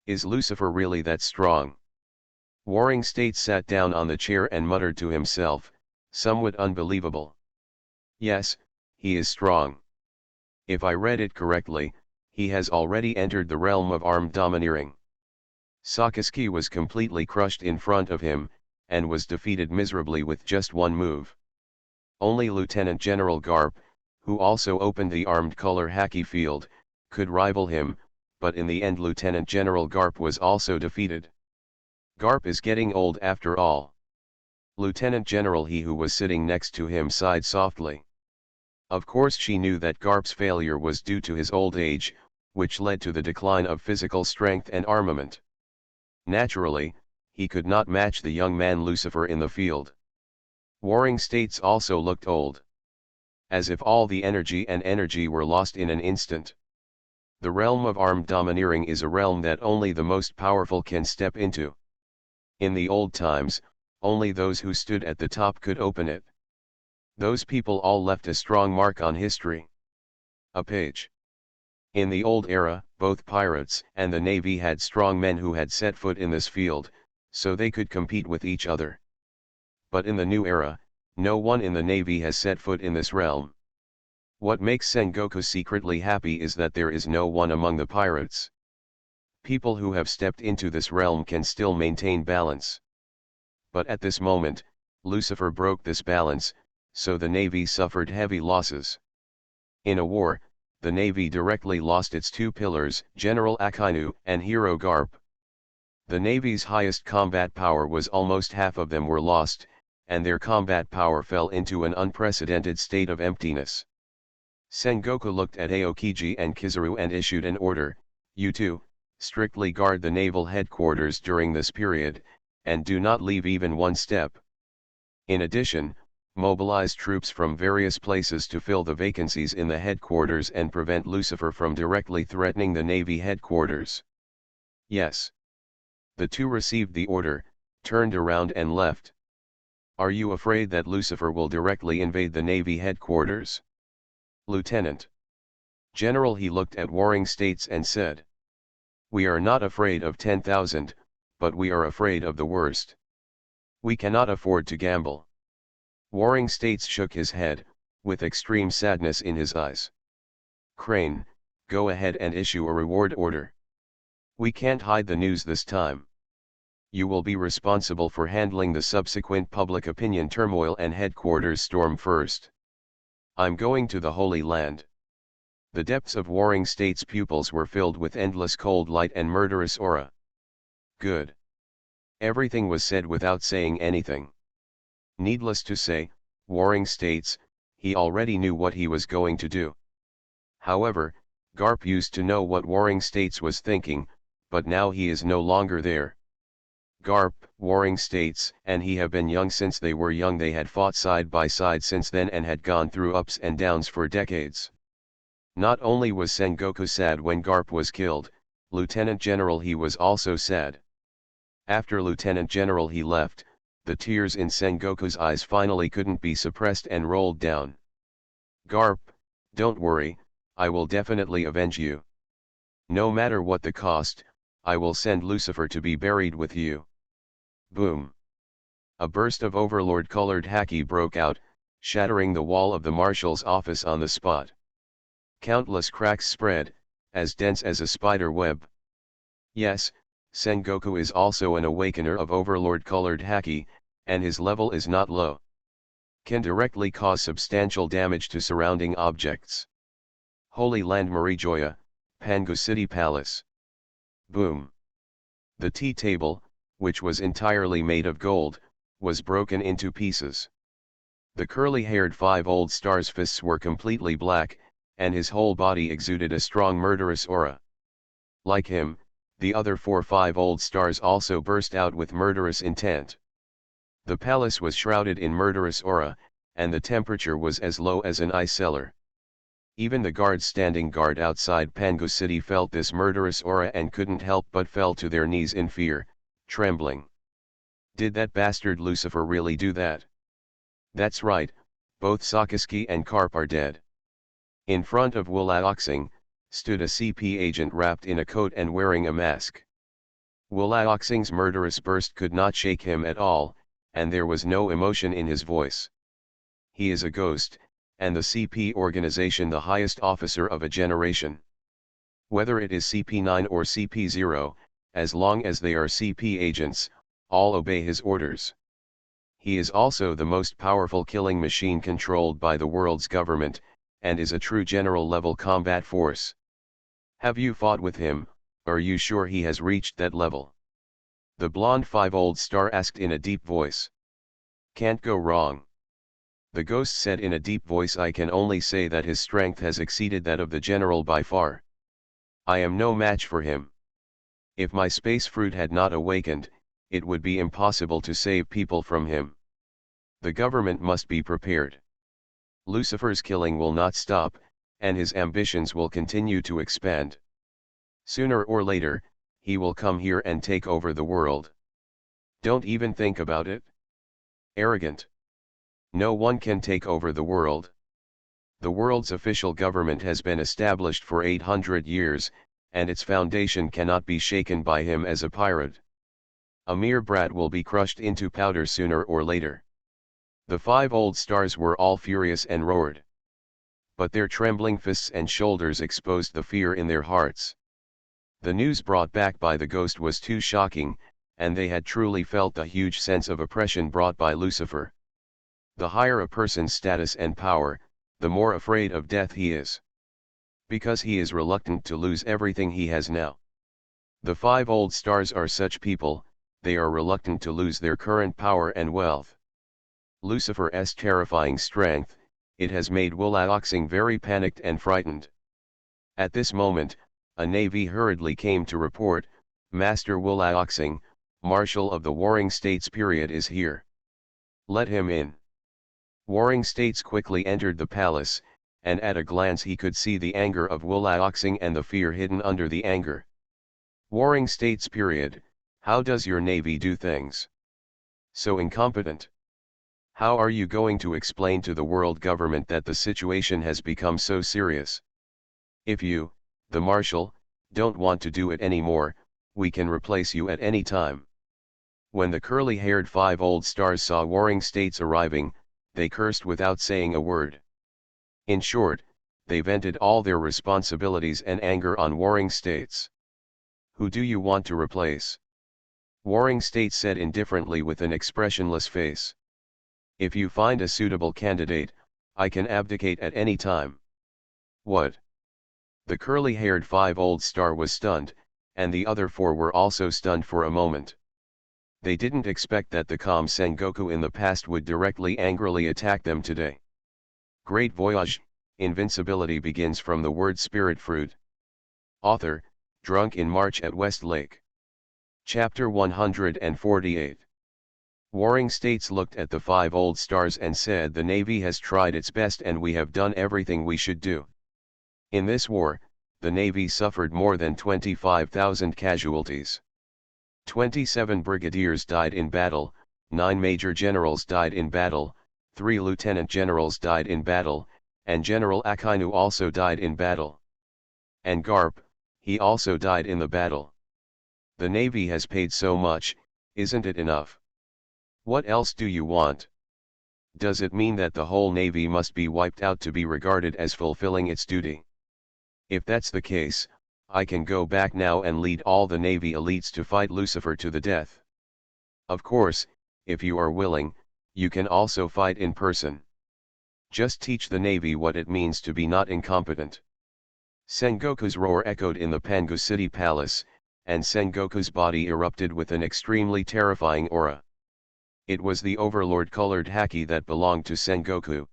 Is Lucifer really that strong? Warring States sat down on the chair and muttered to himself, somewhat unbelievable. Yes, he is strong. If I read it correctly, he has already entered the realm of armed domineering. Sakaski was completely crushed in front of him, and was defeated miserably with just one move. Only Lieutenant General Garp, who also opened the armed color haki field, could rival him, but in the end Lieutenant General Garp was also defeated. Garp is getting old after all. Lieutenant General he who was sitting next to him sighed softly. Of course she knew that Garp's failure was due to his old age, which led to the decline of physical strength and armament. Naturally, he could not match the young man Lucifer in the field. Warring States also looked old. As if all the energy were lost in an instant. The realm of armed domineering is a realm that only the most powerful can step into. In the old times, only those who stood at the top could open it. Those people all left a strong mark on history. A page. In the old era, both pirates and the navy had strong men who had set foot in this field, so they could compete with each other. But in the new era, no one in the navy has set foot in this realm. What makes Sengoku secretly happy is that there is no one among the pirates. People who have stepped into this realm can still maintain balance. But at this moment, Lucifer broke this balance, so the navy suffered heavy losses. In a war, the navy directly lost its two pillars, General Akainu and Hero Garp. The navy's highest combat power was almost half of them were lost, and their combat power fell into an unprecedented state of emptiness. Sengoku looked at Aokiji and Kizaru and issued an order, "You two, strictly guard the naval headquarters during this period, and do not leave even one step. In addition, mobilize troops from various places to fill the vacancies in the headquarters and prevent Lucifer from directly threatening the Navy headquarters." Yes. The two received the order, turned around and left. Are you afraid that Lucifer will directly invade the Navy headquarters? Lieutenant General, he looked at Warring States and said. We are not afraid of 10,000, but we are afraid of the worst. We cannot afford to gamble. Warring States shook his head, with extreme sadness in his eyes. Crane, go ahead and issue a reward order. We can't hide the news this time. You will be responsible for handling the subsequent public opinion turmoil and headquarters storm first. I'm going to the Holy Land. The depths of Warring States' pupils were filled with endless cold light and murderous aura. Good. Everything was said without saying anything. Needless to say, Warring States, he already knew what he was going to do. However, Garp used to know what Warring States was thinking, but now he is no longer there. Garp, Warring States, and he have been young since they were young. They had fought side by side since then and had gone through ups and downs for decades. Not only was Sengoku sad when Garp was killed, Lieutenant General he was also sad. After Lieutenant General he left, the tears in Sengoku's eyes finally couldn't be suppressed and rolled down. Garp, don't worry, I will definitely avenge you. No matter what the cost, I will send Lucifer to be buried with you. Boom. A burst of overlord-colored haki broke out, shattering the wall of the marshal's office on the spot. Countless cracks spread, as dense as a spider web. Yes, Sengoku is also an awakener of overlord-colored haki, and his level is not low. Can directly cause substantial damage to surrounding objects. Holy Land Marijoya, Pangu City Palace. Boom. The tea table, which was entirely made of gold, was broken into pieces. The curly-haired Five Old Stars' fists were completely black, and his whole body exuded a strong murderous aura. Like him, the other Five Old Stars also burst out with murderous intent. The palace was shrouded in murderous aura, and the temperature was as low as an ice cellar. Even the guards standing guard outside Pangu City felt this murderous aura and couldn't help but fell to their knees in fear, trembling. Did that bastard Lucifer really do that? That's right, both Sakazuki and Karp are dead. In front of Wulaoxing, stood a CP agent wrapped in a coat and wearing a mask. Wulaoxing's murderous burst could not shake him at all, and there was no emotion in his voice. He is a ghost, and the CP organization the highest officer of a generation. Whether it is CP9 or CP0, as long as they are CP agents, all obey his orders. He is also the most powerful killing machine controlled by the world's government, and is a true general-level combat force. Have you fought with him? Are you sure he has reached that level? The blonde Five Old Star asked in a deep voice. Can't go wrong. The ghost said in a deep voice, I can only say that his strength has exceeded that of the general by far. I am no match for him. If my space fruit had not awakened, it would be impossible to save people from him. The government must be prepared. Lucifer's killing will not stop, and his ambitions will continue to expand. Sooner or later, he will come here and take over the world. Don't even think about it. Arrogant. No one can take over the world. The world's official government has been established for 800 years, and its foundation cannot be shaken by him as a pirate. A mere brat will be crushed into powder sooner or later. The 5 old stars were all furious and roared. But their trembling fists and shoulders exposed the fear in their hearts. The news brought back by the ghost was too shocking, and they had truly felt the huge sense of oppression brought by Lucifer. The higher a person's status and power, the more afraid of death he is. Because he is reluctant to lose everything he has now. The 5 old stars are such people, they are reluctant to lose their current power and wealth. Lucifer's terrifying strength, it has made Wulaoxing very panicked and frightened. At this moment, a navy hurriedly came to report, Master Wulaoxing, Marshal of the Warring States period is here. Let him in. Warring States quickly entered the palace, and at a glance he could see the anger of Wulaoxing and the fear hidden under the anger. Warring States period, how does your navy do things? So incompetent. How are you going to explain to the world government that the situation has become so serious? If you, the Marshal, don't want to do it anymore, we can replace you at any time. When the curly-haired 5 old stars saw Warring States arriving, they cursed without saying a word. In short, they vented all their responsibilities and anger on Warring States. Who do you want to replace? Warring States said indifferently with an expressionless face. If you find a suitable candidate, I can abdicate at any time. What? The curly-haired 5 old star was stunned, and the other 4 were also stunned for a moment. They didn't expect that the calm Sengoku in the past would directly angrily attack them today. Great Voyage, Invincibility begins from the word spirit fruit. Author, Drunk in March at West Lake. Chapter 148. Warring States looked at the 5 old stars and said the Navy has tried its best and we have done everything we should do. In this war, the Navy suffered more than 25,000 casualties. 27 brigadiers died in battle, 9 major generals died in battle, 3 lieutenant generals died in battle, and General Akainu also died in battle. And Garp, he also died in the battle. The Navy has paid so much, isn't it enough? What else do you want? Does it mean that the whole Navy must be wiped out to be regarded as fulfilling its duty? If that's the case, I can go back now and lead all the Navy elites to fight Lucifer to the death. Of course, if you are willing, you can also fight in person. Just teach the Navy what it means to be not incompetent. Sengoku's roar echoed in the Pangu City Palace, and Sengoku's body erupted with an extremely terrifying aura. It was the Overlord colored haki that belonged to Sengoku.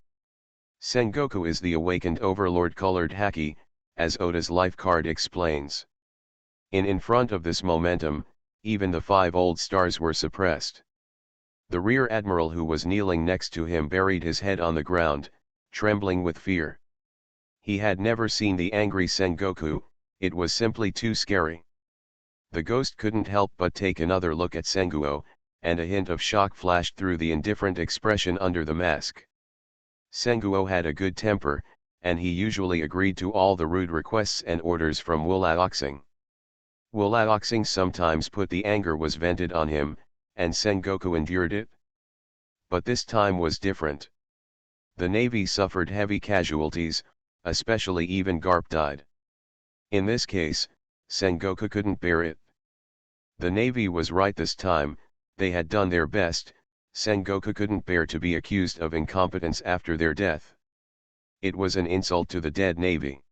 Sengoku is the awakened Overlord colored haki, as Oda's life card explains. In front of this momentum, even the 5 old stars were suppressed. The rear admiral who was kneeling next to him buried his head on the ground, trembling with fear. He had never seen the angry Sengoku, it was simply too scary. The ghost couldn't help but take another look at Senguo, and a hint of shock flashed through the indifferent expression under the mask. Senguo had a good temper, and he usually agreed to all the rude requests and orders from Wulaoxing. Wulaoxing sometimes put the anger was vented on him, and Sengoku endured it. But this time was different. The Navy suffered heavy casualties, especially even Garp died. In this case, Sengoku couldn't bear it. The Navy was right this time, they had done their best, Sengoku couldn't bear to be accused of incompetence after their death. It was an insult to the dead Navy.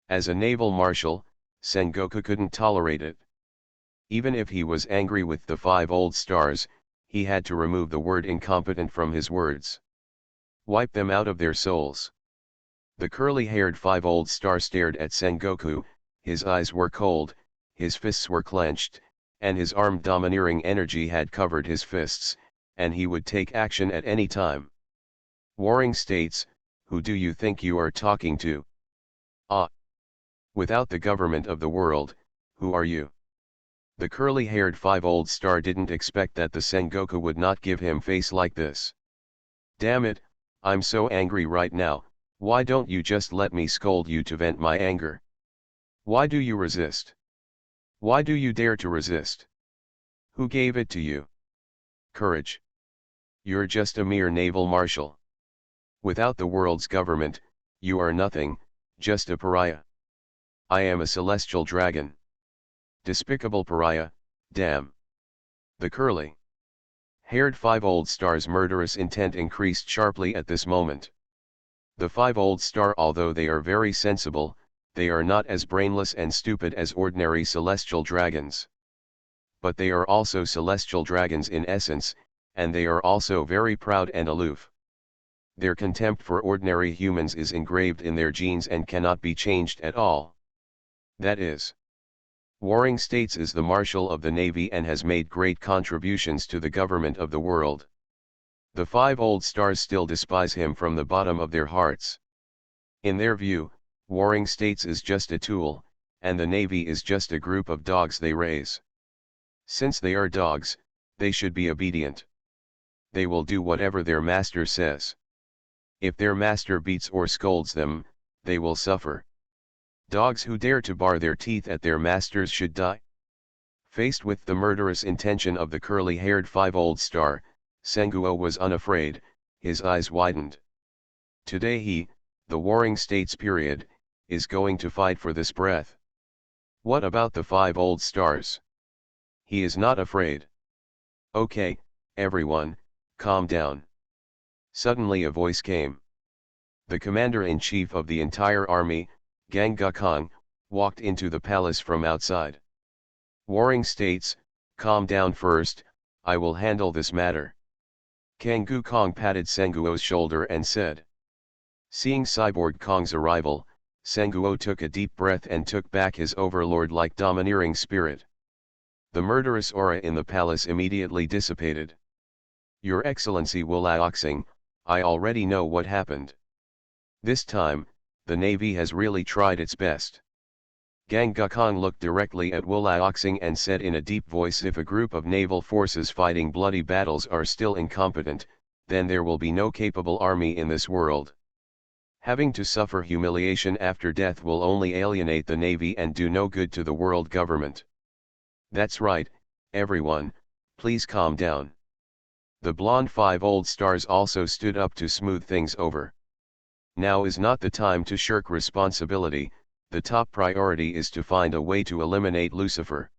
As a naval marshal, Sengoku couldn't tolerate it. Even if he was angry with the 5 old stars, he had to remove the word incompetent from his words. Wipe them out of their souls. The curly-haired five-old star stared at Sengoku, his eyes were cold, his fists were clenched, and his armed domineering energy had covered his fists, and he would take action at any time. Warring States, who do you think you are talking to? Ah! Without the government of the world, who are you? The curly-haired five-old star didn't expect that the Sengoku would not give him face like this. Damn it, I'm so angry right now, why don't you just let me scold you to vent my anger? Why do you resist? Why do you dare to resist? Who gave it to you? Courage. You're just a mere naval marshal. Without the world's government, you are nothing, just a pariah. I am a celestial dragon. Despicable pariah, damn. The curly-haired five-old star's murderous intent increased sharply at this moment. The five-old star, although they are very sensible, they are not as brainless and stupid as ordinary celestial dragons. But they are also celestial dragons in essence, and they are also very proud and aloof. Their contempt for ordinary humans is engraved in their genes and cannot be changed at all. That is, Warring States is the Marshal of the Navy and has made great contributions to the government of the world. The five old stars still despise him from the bottom of their hearts. In their view, Warring States is just a tool, and the Navy is just a group of dogs they raise. Since they are dogs, they should be obedient. They will do whatever their master says. If their master beats or scolds them, they will suffer. Dogs who dare to bar their teeth at their masters should die. Faced with the murderous intention of the curly-haired five-old star, Senguo was unafraid, his eyes widened. Today he, the Warring States period, is going to fight for this breath. What about the five old stars? He is not afraid. Okay, everyone, calm down. Suddenly a voice came. The commander-in-chief of the entire army, Gang Gukong, walked into the palace from outside. Warring States, calm down first, I will handle this matter. Kang Gukong patted Senguo's shoulder and said. Seeing Cyborg Kong's arrival, Senguo took a deep breath and took back his overlord-like domineering spirit. The murderous aura in the palace immediately dissipated. Your Excellency Wu Laoxing, I already know what happened. This time, the Navy has really tried its best. Gang Gukong looked directly at Wu Laoxing and said in a deep voice, if a group of naval forces fighting bloody battles are still incompetent, then there will be no capable army in this world. Having to suffer humiliation after death will only alienate the Navy and do no good to the world government. That's right, everyone, please calm down. The blonde five old stars also stood up to smooth things over. Now is not the time to shirk responsibility, the top priority is to find a way to eliminate Lucifer.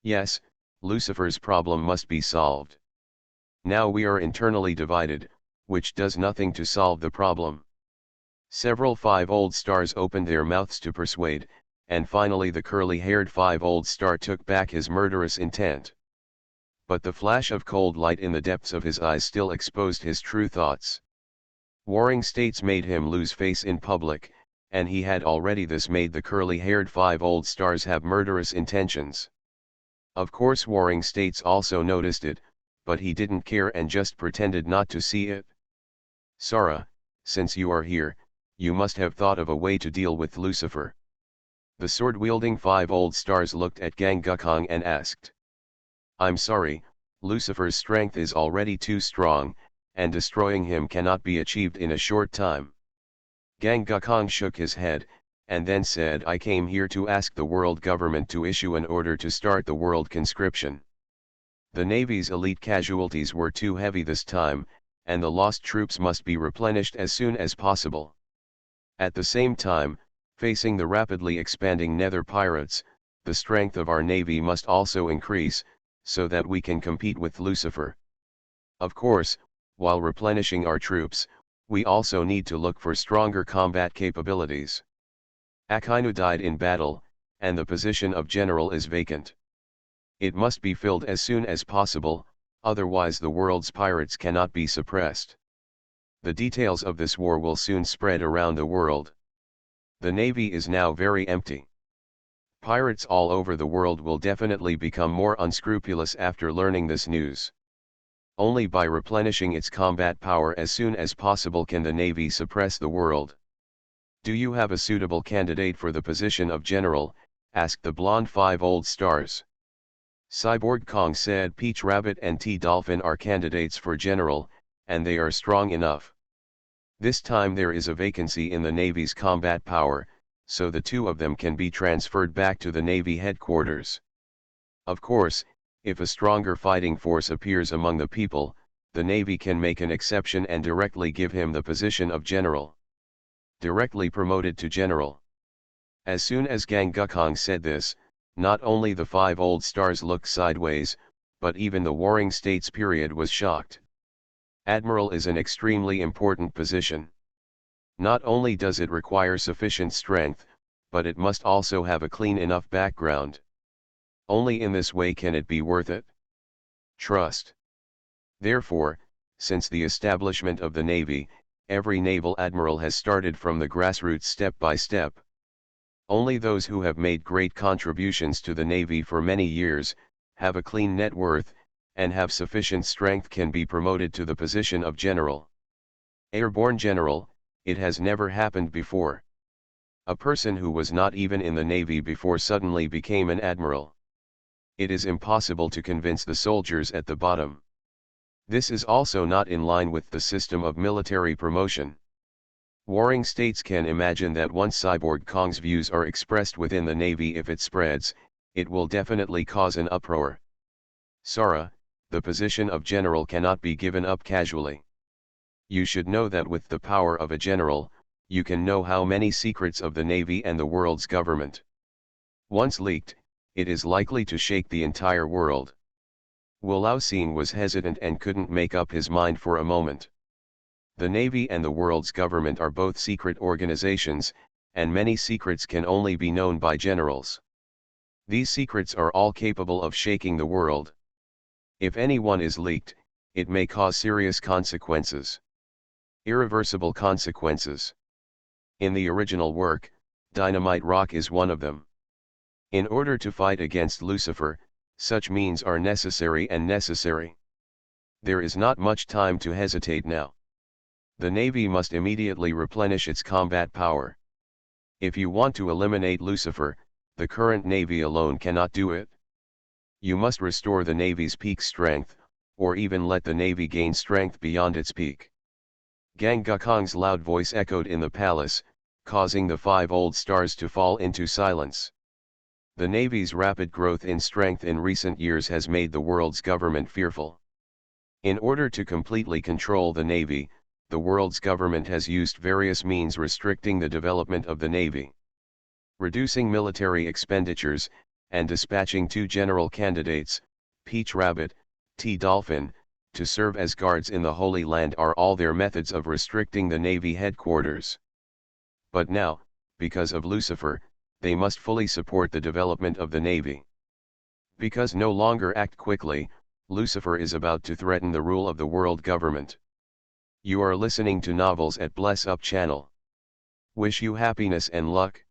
Yes, Lucifer's problem must be solved. Now we are internally divided, which does nothing to solve the problem. Several five old stars opened their mouths to persuade, and finally the curly-haired five old star took back his murderous intent. But the flash of cold light in the depths of his eyes still exposed his true thoughts. Warring States made him lose face in public, and he had already thus made the curly-haired five old stars have murderous intentions. Of course Warring States also noticed it, but he didn't care and just pretended not to see it. Sara, since you are here, you must have thought of a way to deal with Lucifer. The sword-wielding five old stars looked at Gang Gukong and asked. I'm sorry, Lucifer's strength is already too strong, and destroying him cannot be achieved in a short time. Gang Gukong shook his head, and then said, I came here to ask the world government to issue an order to start the world conscription. The Navy's elite casualties were too heavy this time, and the lost troops must be replenished as soon as possible. At the same time, facing the rapidly expanding Nether pirates, the strength of our Navy must also increase, so that we can compete with Lucifer. Of course, while replenishing our troops, we also need to look for stronger combat capabilities. Akainu died in battle, and the position of general is vacant. It must be filled as soon as possible, otherwise the world's pirates cannot be suppressed. The details of this war will soon spread around the world. The Navy is now very empty. Pirates all over the world will definitely become more unscrupulous after learning this news. Only by replenishing its combat power as soon as possible can the Navy suppress the world. Do you have a suitable candidate for the position of general? Asked the blonde 5 old stars. Cyborg Kong said Peach Rabbit and T-Dolphin are candidates for general, and they are strong enough. This time there is a vacancy in the Navy's combat power, so the two of them can be transferred back to the Navy headquarters. Of course, if a stronger fighting force appears among the people, the Navy can make an exception and directly give him the position of general. Directly promoted to general. As soon as Gang Gukong said this, not only the 5 old stars looked sideways, but even the Warring States period was shocked. Admiral is an extremely important position. Not only does it require sufficient strength, but it must also have a clean enough background. Only in this way can it be worth it. Trust. Therefore, since the establishment of the Navy, every naval admiral has started from the grassroots step by step. Only those who have made great contributions to the Navy for many years, have a clean net worth, and have sufficient strength can be promoted to the position of general. Airborne general, it has never happened before. A person who was not even in the Navy before suddenly became an admiral. It is impossible to convince the soldiers at the bottom. This is also not in line with the system of military promotion. Warring States can imagine that once Cyborg Kong's views are expressed within the Navy, if it spreads, it will definitely cause an uproar. Sara, the position of general cannot be given up casually. You should know that with the power of a general, you can know how many secrets of the Navy and the world's government. Once leaked, it is likely to shake the entire world. Wu Laoxing was hesitant and couldn't make up his mind for a moment. The Navy and the world's government are both secret organizations, and many secrets can only be known by generals. These secrets are all capable of shaking the world. If any one is leaked, it may cause serious consequences. Irreversible consequences. In the original work, dynamite rock is one of them. In order to fight against Lucifer, such means are necessary and necessary. There is not much time to hesitate now. The Navy must immediately replenish its combat power. If you want to eliminate Lucifer, the current Navy alone cannot do it. You must restore the Navy's peak strength, or even let the Navy gain strength beyond its peak. Gang Gukong's loud voice echoed in the palace, causing the 5 old stars to fall into silence. The Navy's rapid growth in strength in recent years has made the world's government fearful. In order to completely control the Navy, the world's government has used various means restricting the development of the Navy. Reducing military expenditures, and dispatching 2 general candidates, Peach Rabbit, T-Dolphin, to serve as guards in the Holy Land are all their methods of restricting the Navy headquarters. But now, because of Lucifer, they must fully support the development of the Navy. Because no longer act quickly, Lucifer is about to threaten the rule of the world government. You are listening to Novels at Bless Up channel. Wish you happiness and luck.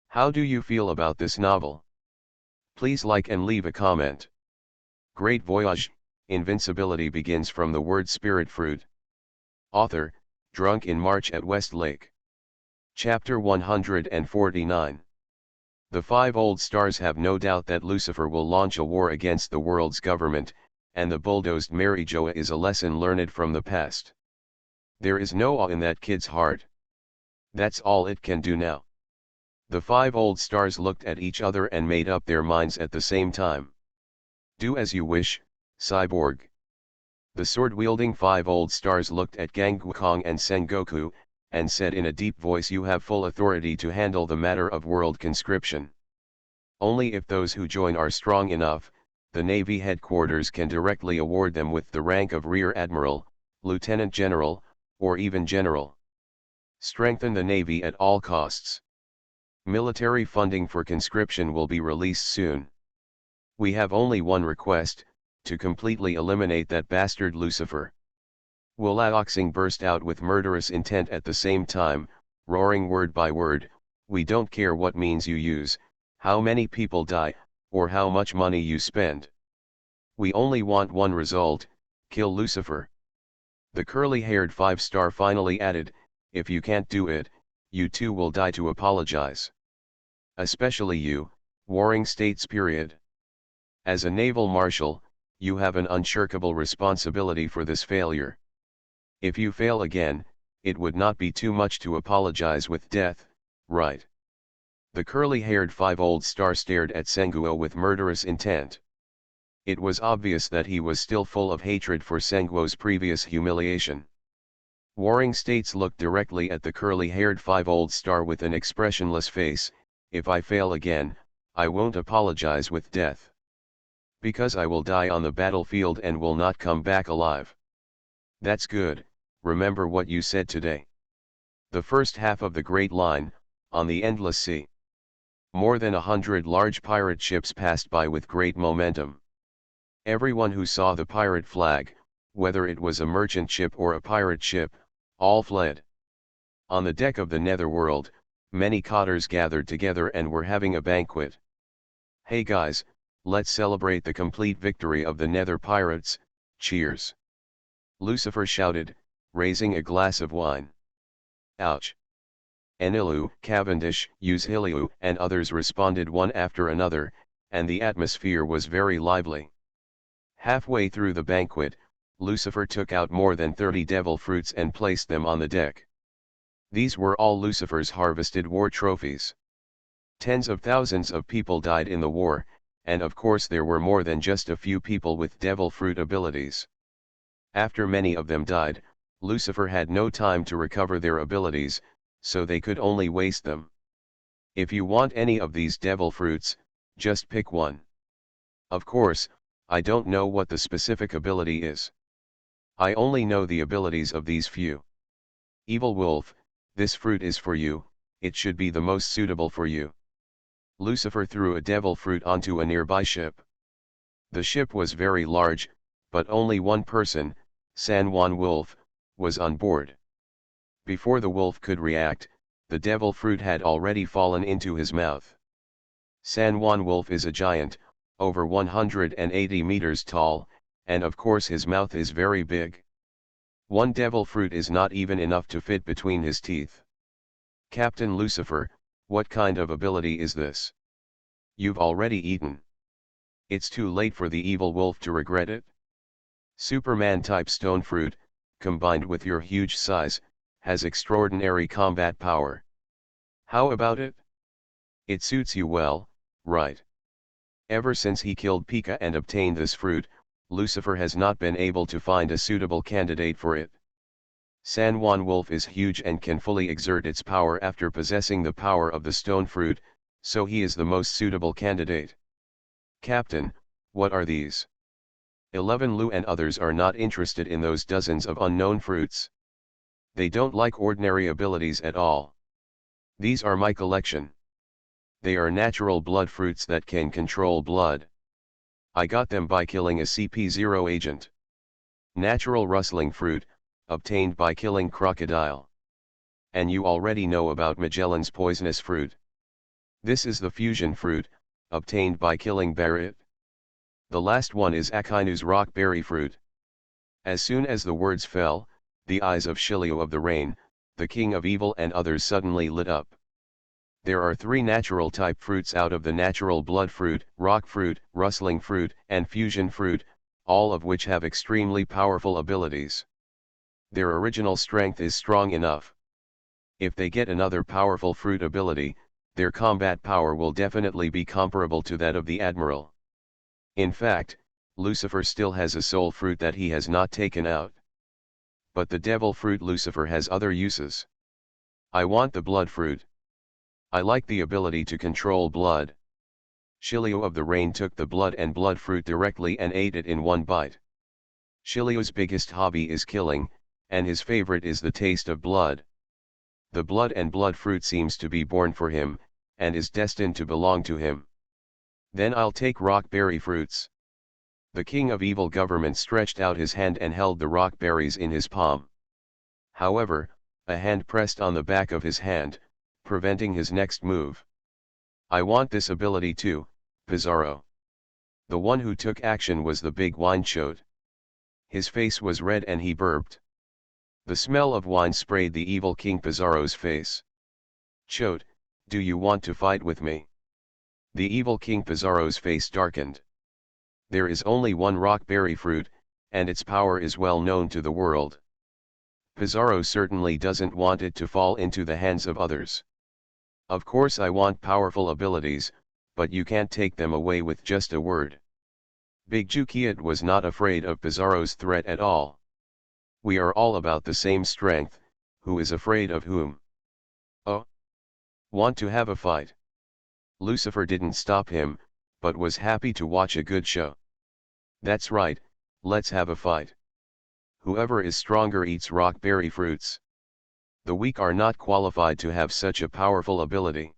How do you feel about this novel? Please like and leave a comment. Great Voyage, Invincibility begins from the word spirit fruit. Author, Drunk in March at Westlake. Chapter 149. The 5 old stars have no doubt that Lucifer will launch a war against the world's government, and the bulldozed Mary Joa is a lesson learned from the past. There is no awe in that kid's heart. That's all it can do now. The 5 old stars looked at each other and made up their minds at the same time. Do as you wish, Cyborg. The sword-wielding 5 old stars looked at Gang Gukong and Sengoku, and said in a deep voice, you have full authority to handle the matter of world conscription. Only if those who join are strong enough, the Navy headquarters can directly award them with the rank of Rear Admiral, Lieutenant General, or even General. Strengthen the Navy at all costs. Military funding for conscription will be released soon. We have only one request, to completely eliminate that bastard Lucifer. Wullaoxing burst out with murderous intent at the same time, roaring word by word, "We don't care what means you use, how many people die, or how much money you spend. We only want one result, kill Lucifer." The curly-haired five-star finally added, "If you can't do it, you too will die to apologize. Especially you, warring states period. As a naval marshal, you have an unshirkable responsibility for this failure. If you fail again, it would not be too much to apologize with death, right?" The curly-haired five-old star stared at Senguo with murderous intent. It was obvious that he was still full of hatred for Senguo's previous humiliation. Warring States looked directly at the curly-haired five-old star with an expressionless face. "If I fail again, I won't apologize with death. Because I will die on the battlefield and will not come back alive." "That's good, remember what you said today." The first half of the Great Line, on the endless sea. More than 100 large pirate ships passed by with great momentum. Everyone who saw the pirate flag, whether it was a merchant ship or a pirate ship, all fled. On the deck of the Netherworld, many cotters gathered together and were having a banquet. "Hey guys, let's celebrate the complete victory of the Nether pirates, cheers!" Lucifer shouted, raising a glass of wine. "Ouch!" Enilu, Cavendish, Uzhiliu and others responded one after another, and the atmosphere was very lively. Halfway through the banquet, Lucifer took out more than 30 devil fruits and placed them on the deck. These were all Lucifer's harvested war trophies. Tens of thousands of people died in the war, and of course there were more than just a few people with devil fruit abilities. After many of them died, Lucifer had no time to recover their abilities, so they could only waste them. "If you want any of these devil fruits, just pick one. Of course, I don't know what the specific ability is. I only know the abilities of these few. Evil Wolf, this fruit is for you, it should be the most suitable for you." Lucifer threw a devil fruit onto a nearby ship. The ship was very large, but only one person, San Juan Wolf, was on board. Before the wolf could react, the devil fruit had already fallen into his mouth. San Juan Wolf is a giant, over 180 meters tall, and of course his mouth is very big. One devil fruit is not even enough to fit between his teeth. "Captain Lucifer, what kind of ability is this? You've already eaten. It's too late for the evil wolf to regret it." "Superman-type stone fruit, combined with your huge size, has extraordinary combat power. How about it? It suits you well, right?" Ever since he killed Pika and obtained this fruit, Lucifer has not been able to find a suitable candidate for it. San Juan Wolf is huge and can fully exert its power after possessing the power of the stone fruit, so he is the most suitable candidate. "Captain, what are these?" 11 Lu and others are not interested in those dozens of unknown fruits. They don't like ordinary abilities at all. "These are my collection. They are natural blood fruits that can control blood. I got them by killing a CP0 agent. Natural rustling fruit, obtained by killing crocodile. And you already know about Magellan's poisonous fruit. This is the fusion fruit, obtained by killing Barret. The last one is Akinu's rockberry fruit." As soon as the words fell, the eyes of Shilio of the Rain, the king of evil and others suddenly lit up. There are 3 natural type fruits out of the natural blood fruit, rock fruit, rustling fruit, and fusion fruit, all of which have extremely powerful abilities. Their original strength is strong enough. If they get another powerful fruit ability, their combat power will definitely be comparable to that of the Admiral. In fact, Lucifer still has a soul fruit that he has not taken out. But the devil fruit Lucifer has other uses. "I want the blood fruit. I like the ability to control blood." Shilio of the Rain took the blood and blood fruit directly and ate it in one bite. Shilio's biggest hobby is killing, and his favorite is the taste of blood. The blood and blood fruit seems to be born for him, and is destined to belong to him. "Then I'll take rockberry fruits." The king of evil government stretched out his hand and held the rock berries in his palm. However, a hand pressed on the back of his hand, preventing his next move. I want this ability too, Pizarro. The one who took action was the big wine chode. His face was red and he burped. The smell of wine sprayed the evil King Pizarro's face. Chode, do you want to fight with me? The evil King Pizarro's face darkened. There is only one rockberry fruit, and its power is well known to the world. Pizarro certainly doesn't want it to fall into the hands of others. Of course I want powerful abilities, but you can't take them away with just a word. Big Jukiat was not afraid of Pizarro's threat at all. We are all about the same strength, who is afraid of whom? Oh? Want to have a fight? Lucifer didn't stop him, but was happy to watch a good show. That's right, let's have a fight. Whoever is stronger eats rockberry fruits. The weak are not qualified to have such a powerful ability.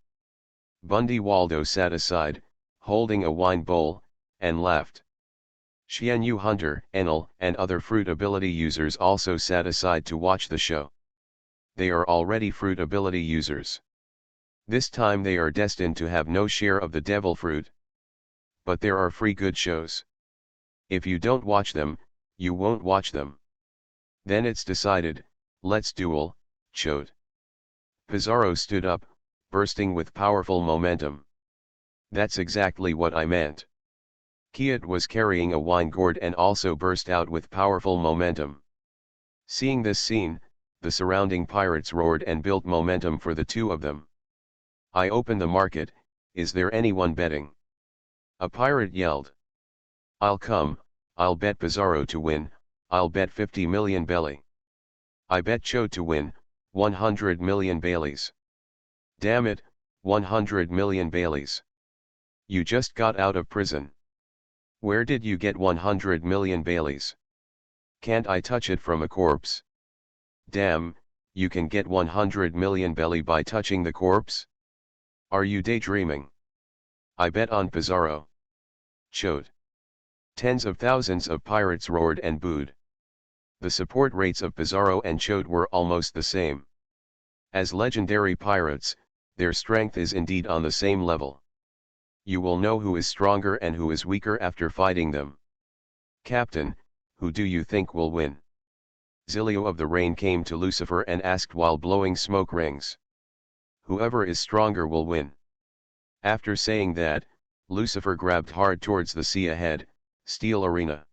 Bundy Waldo sat aside, holding a wine bowl, and laughed. Xianyu Hunter, Enel, and other fruit ability users also sat aside to watch the show. They are already fruit ability users. This time they are destined to have no share of the devil fruit. But there are free good shows. If you don't watch them, you won't watch them. Then it's decided, let's duel, chode. Pizarro stood up, bursting with powerful momentum. That's exactly what I meant. Kiat was carrying a wine gourd and also burst out with powerful momentum. Seeing this scene, the surrounding pirates roared and built momentum for the two of them. I open the market, is there anyone betting? A pirate yelled. I'll come, I'll bet Pizarro to win, I'll bet 50 million belly. I bet Cho to win, 100 million Baileys. Damn it, 100 million Baileys. You just got out of prison. Where did you get 100 million Baileys? Can't I touch it from a corpse? Damn, you can get 100 million belly by touching the corpse? Are you daydreaming? I bet on Pizarro. Chode. Tens of thousands of pirates roared and booed. The support rates of Pizarro and Chode were almost the same. As legendary pirates, their strength is indeed on the same level. You will know who is stronger and who is weaker after fighting them. Captain, who do you think will win? Zilio of the Rain came to Lucifer and asked while blowing smoke rings. Whoever is stronger will win. After saying that, Lucifer grabbed hard towards the sea ahead, steel arena.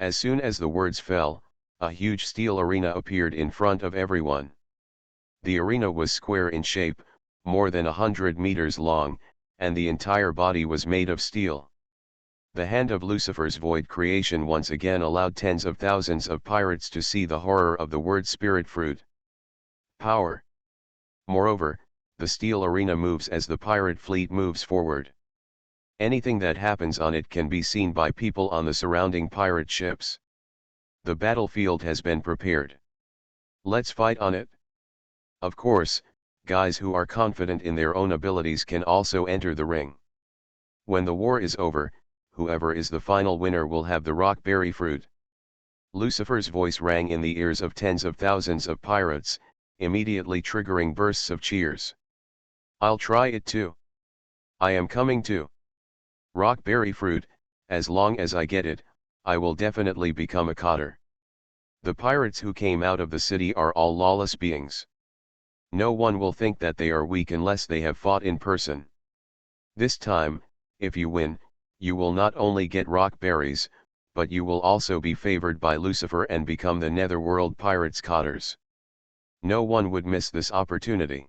As soon as the words fell, a huge steel arena appeared in front of everyone. The arena was square in shape, more than 100 meters long, and the entire body was made of steel. The hand of Lucifer's void creation once again allowed tens of thousands of pirates to see the horror of the word spirit fruit. Power. Moreover, the steel arena moves as the pirate fleet moves forward. Anything that happens on it can be seen by people on the surrounding pirate ships. The battlefield has been prepared. Let's fight on it. Of course, guys who are confident in their own abilities can also enter the ring. When the war is over, whoever is the final winner will have the rockberry fruit. Lucifer's voice rang in the ears of tens of thousands of pirates, immediately triggering bursts of cheers. I'll try it too. I am coming too. Rockberry fruit, as long as I get it, I will definitely become a cotter. The pirates who came out of the city are all lawless beings. No one will think that they are weak unless they have fought in person. This time, if you win, you will not only get rockberries, but you will also be favored by Lucifer and become the Netherworld Pirates Cotters. No one would miss this opportunity.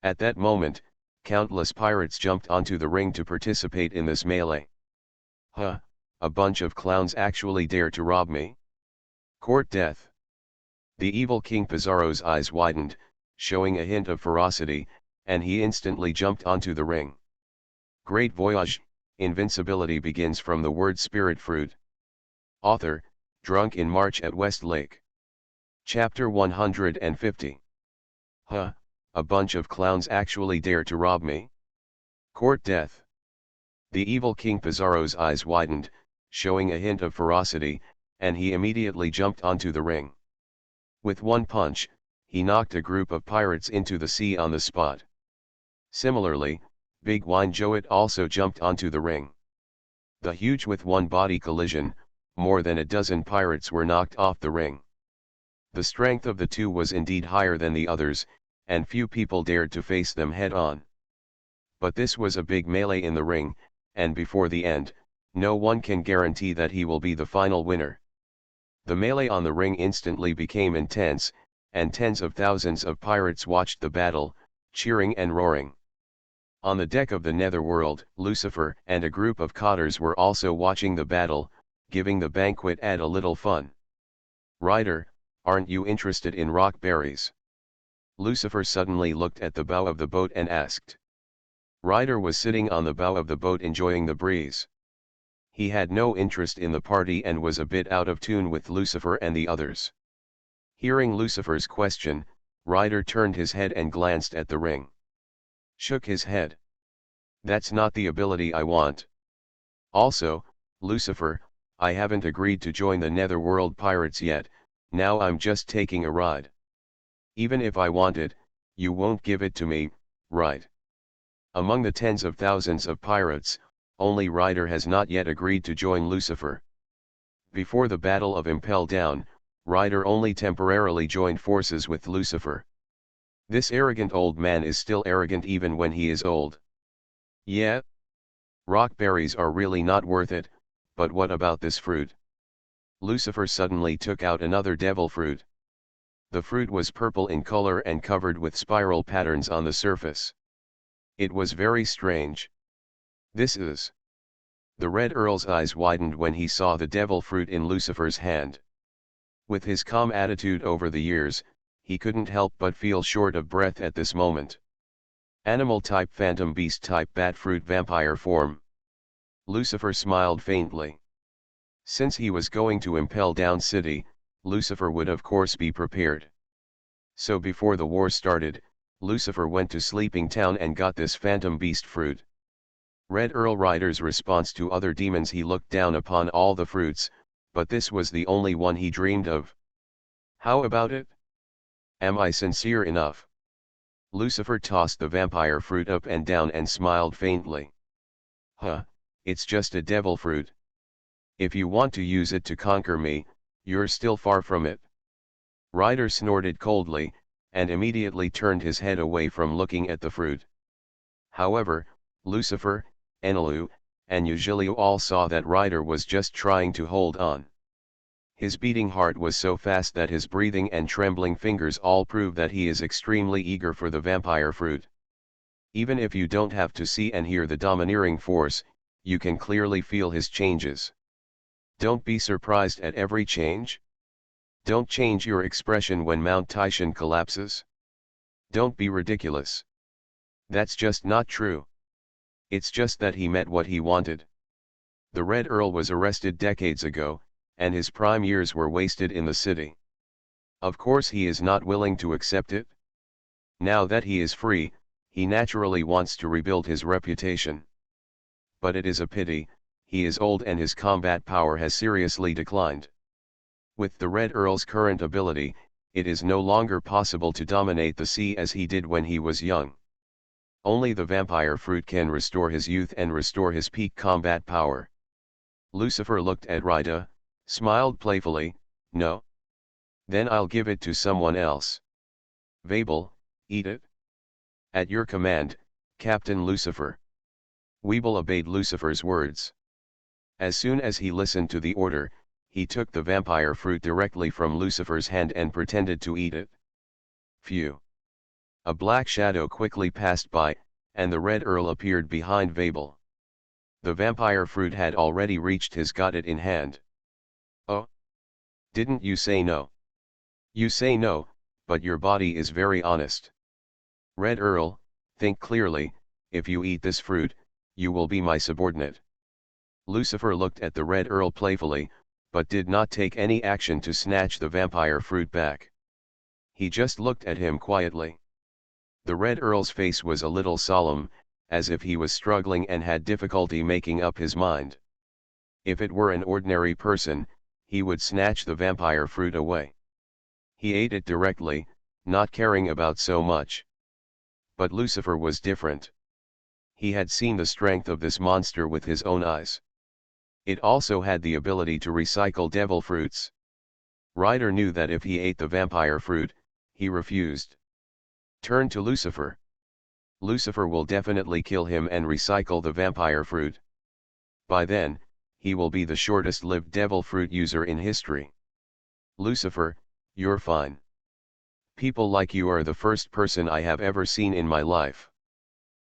At that moment, countless pirates jumped onto the ring to participate in this melee. Huh, a bunch of clowns actually dare to rob me? Court death. The evil King Pizarro's eyes widened, showing a hint of ferocity, and he instantly jumped onto the ring. Great Voyage, Invincibility begins from the word spirit fruit. Author, Drunk in March at West Lake. Chapter 150. Huh, a bunch of clowns actually dare to rob me? Court death. The evil King Pizarro's eyes widened, showing a hint of ferocity, and he immediately jumped onto the ring. With one punch, he knocked a group of pirates into the sea on the spot. Similarly, Big Wine Joet also jumped onto the ring. The huge with one body collision, more than a dozen pirates were knocked off the ring. The strength of the two was indeed higher than the others, and few people dared to face them head-on. But this was a big melee in the ring, and before the end, no one can guarantee that he will be the final winner. The melee on the ring instantly became intense, and tens of thousands of pirates watched the battle, cheering and roaring. On the deck of the Netherworld, Lucifer and a group of cotters were also watching the battle, giving the banquet a little fun. "Ryder, aren't you interested in rock berries?" Lucifer suddenly looked at the bow of the boat and asked. Ryder was sitting on the bow of the boat enjoying the breeze. He had no interest in the party and was a bit out of tune with Lucifer and the others. Hearing Lucifer's question, Ryder turned his head and glanced at the ring. Shook his head. "That's not the ability I want. Also, Lucifer, I haven't agreed to join the Netherworld Pirates yet, now I'm just taking a ride. Even if I want it, you won't give it to me, right?" Among the tens of thousands of pirates, only Ryder has not yet agreed to join Lucifer. Before the Battle of Impel Down, Ryder only temporarily joined forces with Lucifer. This arrogant old man is still arrogant even when he is old. Yeah? Rock berries are really not worth it, but what about this fruit? Lucifer suddenly took out another devil fruit. The fruit was purple in color and covered with spiral patterns on the surface. It was very strange. This is... The Red Earl's eyes widened when he saw the devil fruit in Lucifer's hand. With his calm attitude over the years, he couldn't help but feel short of breath at this moment. Animal type, phantom beast type, bat fruit, vampire form. Lucifer smiled faintly. Since he was going to Impel Down City, Lucifer would of course be prepared. So before the war started, Lucifer went to Sleeping Town and got this phantom beast fruit. Red Earl Ryder's response to other demons: he looked down upon all the fruits, but this was the only one he dreamed of. How about it? Am I sincere enough? Lucifer tossed the vampire fruit up and down and smiled faintly. Huh, it's just a devil fruit. If you want to use it to conquer me, you're still far from it. Ryder snorted coldly, and immediately turned his head away from looking at the fruit. However, Lucifer, Enelu, and Eugilio all saw that Ryder was just trying to hold on. His beating heart was so fast that his breathing and trembling fingers all prove that he is extremely eager for the vampire fruit. Even if you don't have to see and hear the domineering force, you can clearly feel his changes. Don't be surprised at every change. Don't change your expression when Mount Titian collapses. Don't be ridiculous. That's just not true. It's just that he met what he wanted. The Red Earl was arrested decades ago, and his prime years were wasted in the city. Of course he is not willing to accept it. Now that he is free, he naturally wants to rebuild his reputation. But it is a pity, he is old and his combat power has seriously declined. With the Red Earl's current ability, it is no longer possible to dominate the sea as he did when he was young. Only the vampire fruit can restore his youth and restore his peak combat power. Lucifer looked at Ryder, smiled playfully. No? Then I'll give it to someone else. Vabel, eat it. At your command, Captain Lucifer. Weeble obeyed Lucifer's words. As soon as he listened to the order, he took the vampire fruit directly from Lucifer's hand and pretended to eat it. Phew! A black shadow quickly passed by, and the Red Earl appeared behind Vabel. The vampire fruit had already reached his got it in hand. Oh? Didn't you say no? You say no, but your body is very honest. Red Earl, think clearly, if you eat this fruit, you will be my subordinate. Lucifer looked at the Red Earl playfully, but did not take any action to snatch the vampire fruit back. He just looked at him quietly. The Red Earl's face was a little solemn, as if he was struggling and had difficulty making up his mind. If it were an ordinary person, he would snatch the vampire fruit away. He ate it directly, not caring about so much. But Lucifer was different. He had seen the strength of this monster with his own eyes. It also had the ability to recycle devil fruits. Ryder knew that if he ate the vampire fruit, he refused. Turn to Lucifer. Lucifer will definitely kill him and recycle the vampire fruit. By then, he will be the shortest-lived devil fruit user in history. Lucifer, you're fine. People like you are the first person I have ever seen in my life.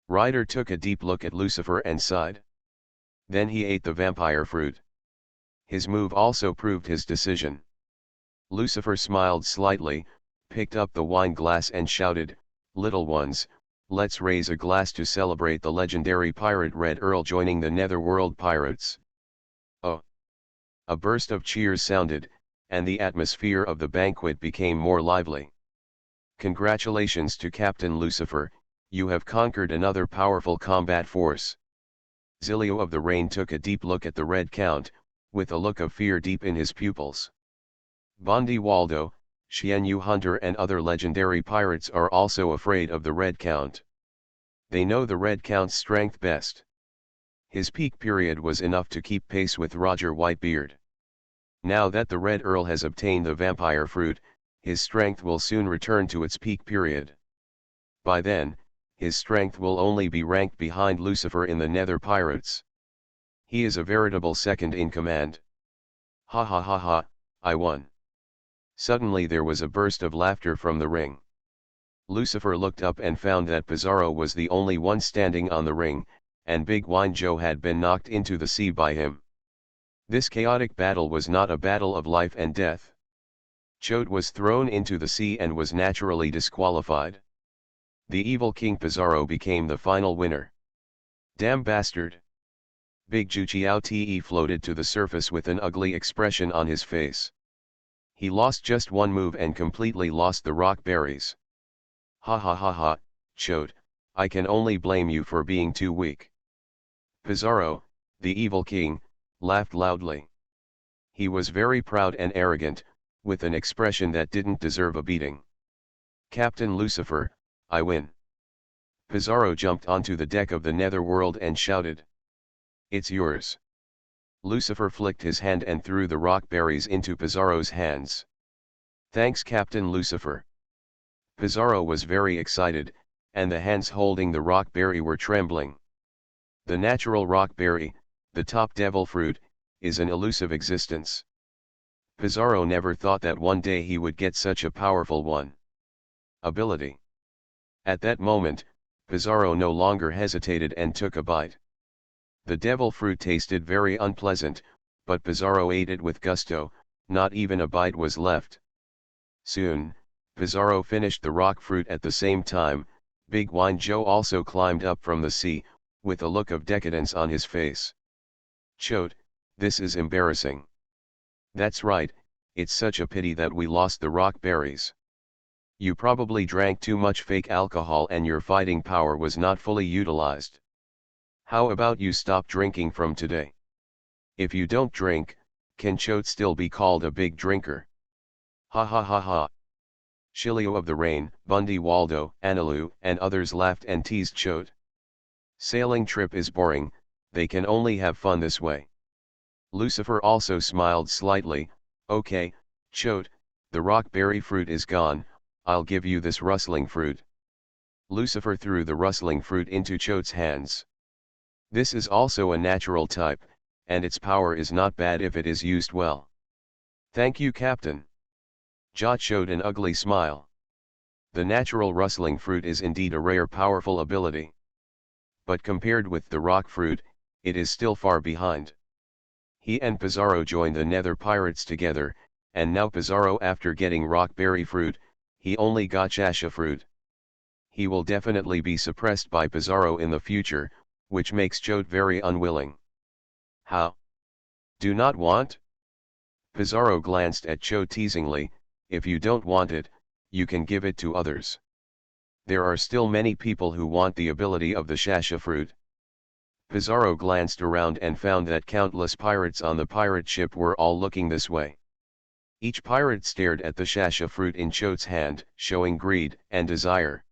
Ryder took a deep look at Lucifer and sighed. Then he ate the vampire fruit. His move also proved his decision. Lucifer smiled slightly, picked up the wine glass and shouted, "Little ones, let's raise a glass to celebrate the legendary pirate Red Earl joining the Netherworld Pirates." Oh! A burst of cheers sounded, and the atmosphere of the banquet became more lively. Congratulations to Captain Lucifer, you have conquered another powerful combat force. Zilio of the Rain took a deep look at the Red Count, with a look of fear deep in his pupils. Bondi Waldo, Xianyu Hunter and other legendary pirates are also afraid of the Red Count. They know the Red Count's strength best. His peak period was enough to keep pace with Roger Whitebeard. Now that the Red Earl has obtained the vampire fruit, his strength will soon return to its peak period. By then, his strength will only be ranked behind Lucifer in the Nether Pirates. He is a veritable second in command. Ha ha ha ha, I won. Suddenly there was a burst of laughter from the ring. Lucifer looked up and found that Pizarro was the only one standing on the ring, and Big Wine Joe had been knocked into the sea by him. This chaotic battle was not a battle of life and death. Choate was thrown into the sea and was naturally disqualified. The evil King Pizarro became the final winner. Damn bastard! Big Juqiao Te floated to the surface with an ugly expression on his face. He lost just one move and completely lost the rock berries. Ha ha ha ha, Choate, I can only blame you for being too weak. Pizarro, the evil king, laughed loudly. He was very proud and arrogant, with an expression that didn't deserve a beating. Captain Lucifer, I win. Pizarro jumped onto the deck of the Netherworld and shouted. It's yours. Lucifer flicked his hand and threw the rock berries into Pizarro's hands. Thanks Captain Lucifer. Pizarro was very excited, and the hands holding the rock berry were trembling. The natural rock berry, the top devil fruit, is an elusive existence. Pizarro never thought that one day he would get such a powerful one. Ability. At that moment, Pizarro no longer hesitated and took a bite. The devil fruit tasted very unpleasant, but Pizarro ate it with gusto, not even a bite was left. Soon, Pizarro finished the rock fruit at the same time. Big Wine Joe also climbed up from the sea, with a look of decadence on his face. Choate, this is embarrassing. That's right, it's such a pity that we lost the rock berries. You probably drank too much fake alcohol and your fighting power was not fully utilized. How about you stop drinking from today? If you don't drink, can Choate still be called a big drinker? Ha ha ha ha. Shilio of the Rain, Bondi Waldo, Analu, and others laughed and teased Choate. Sailing trip is boring, they can only have fun this way. Lucifer also smiled slightly. Okay, Choate, the rock berry fruit is gone, I'll give you this rustling fruit. Lucifer threw the rustling fruit into Choate's hands. This is also a natural type, and its power is not bad if it is used well. Thank you Captain. Jot showed an ugly smile. The natural rustling fruit is indeed a rare powerful ability. But compared with the rock fruit, it is still far behind. He and Pizarro joined the Nether Pirates together, and now Pizarro after getting rockberry fruit, he only got Shasha fruit. He will definitely be suppressed by Pizarro in the future, which makes Choate very unwilling. How? Do not want? Pizarro glanced at Choate teasingly, if you don't want it, you can give it to others. There are still many people who want the ability of the Shasha fruit. Pizarro glanced around and found that countless pirates on the pirate ship were all looking this way. Each pirate stared at the shasha fruit in Chote's hand, showing greed and desire.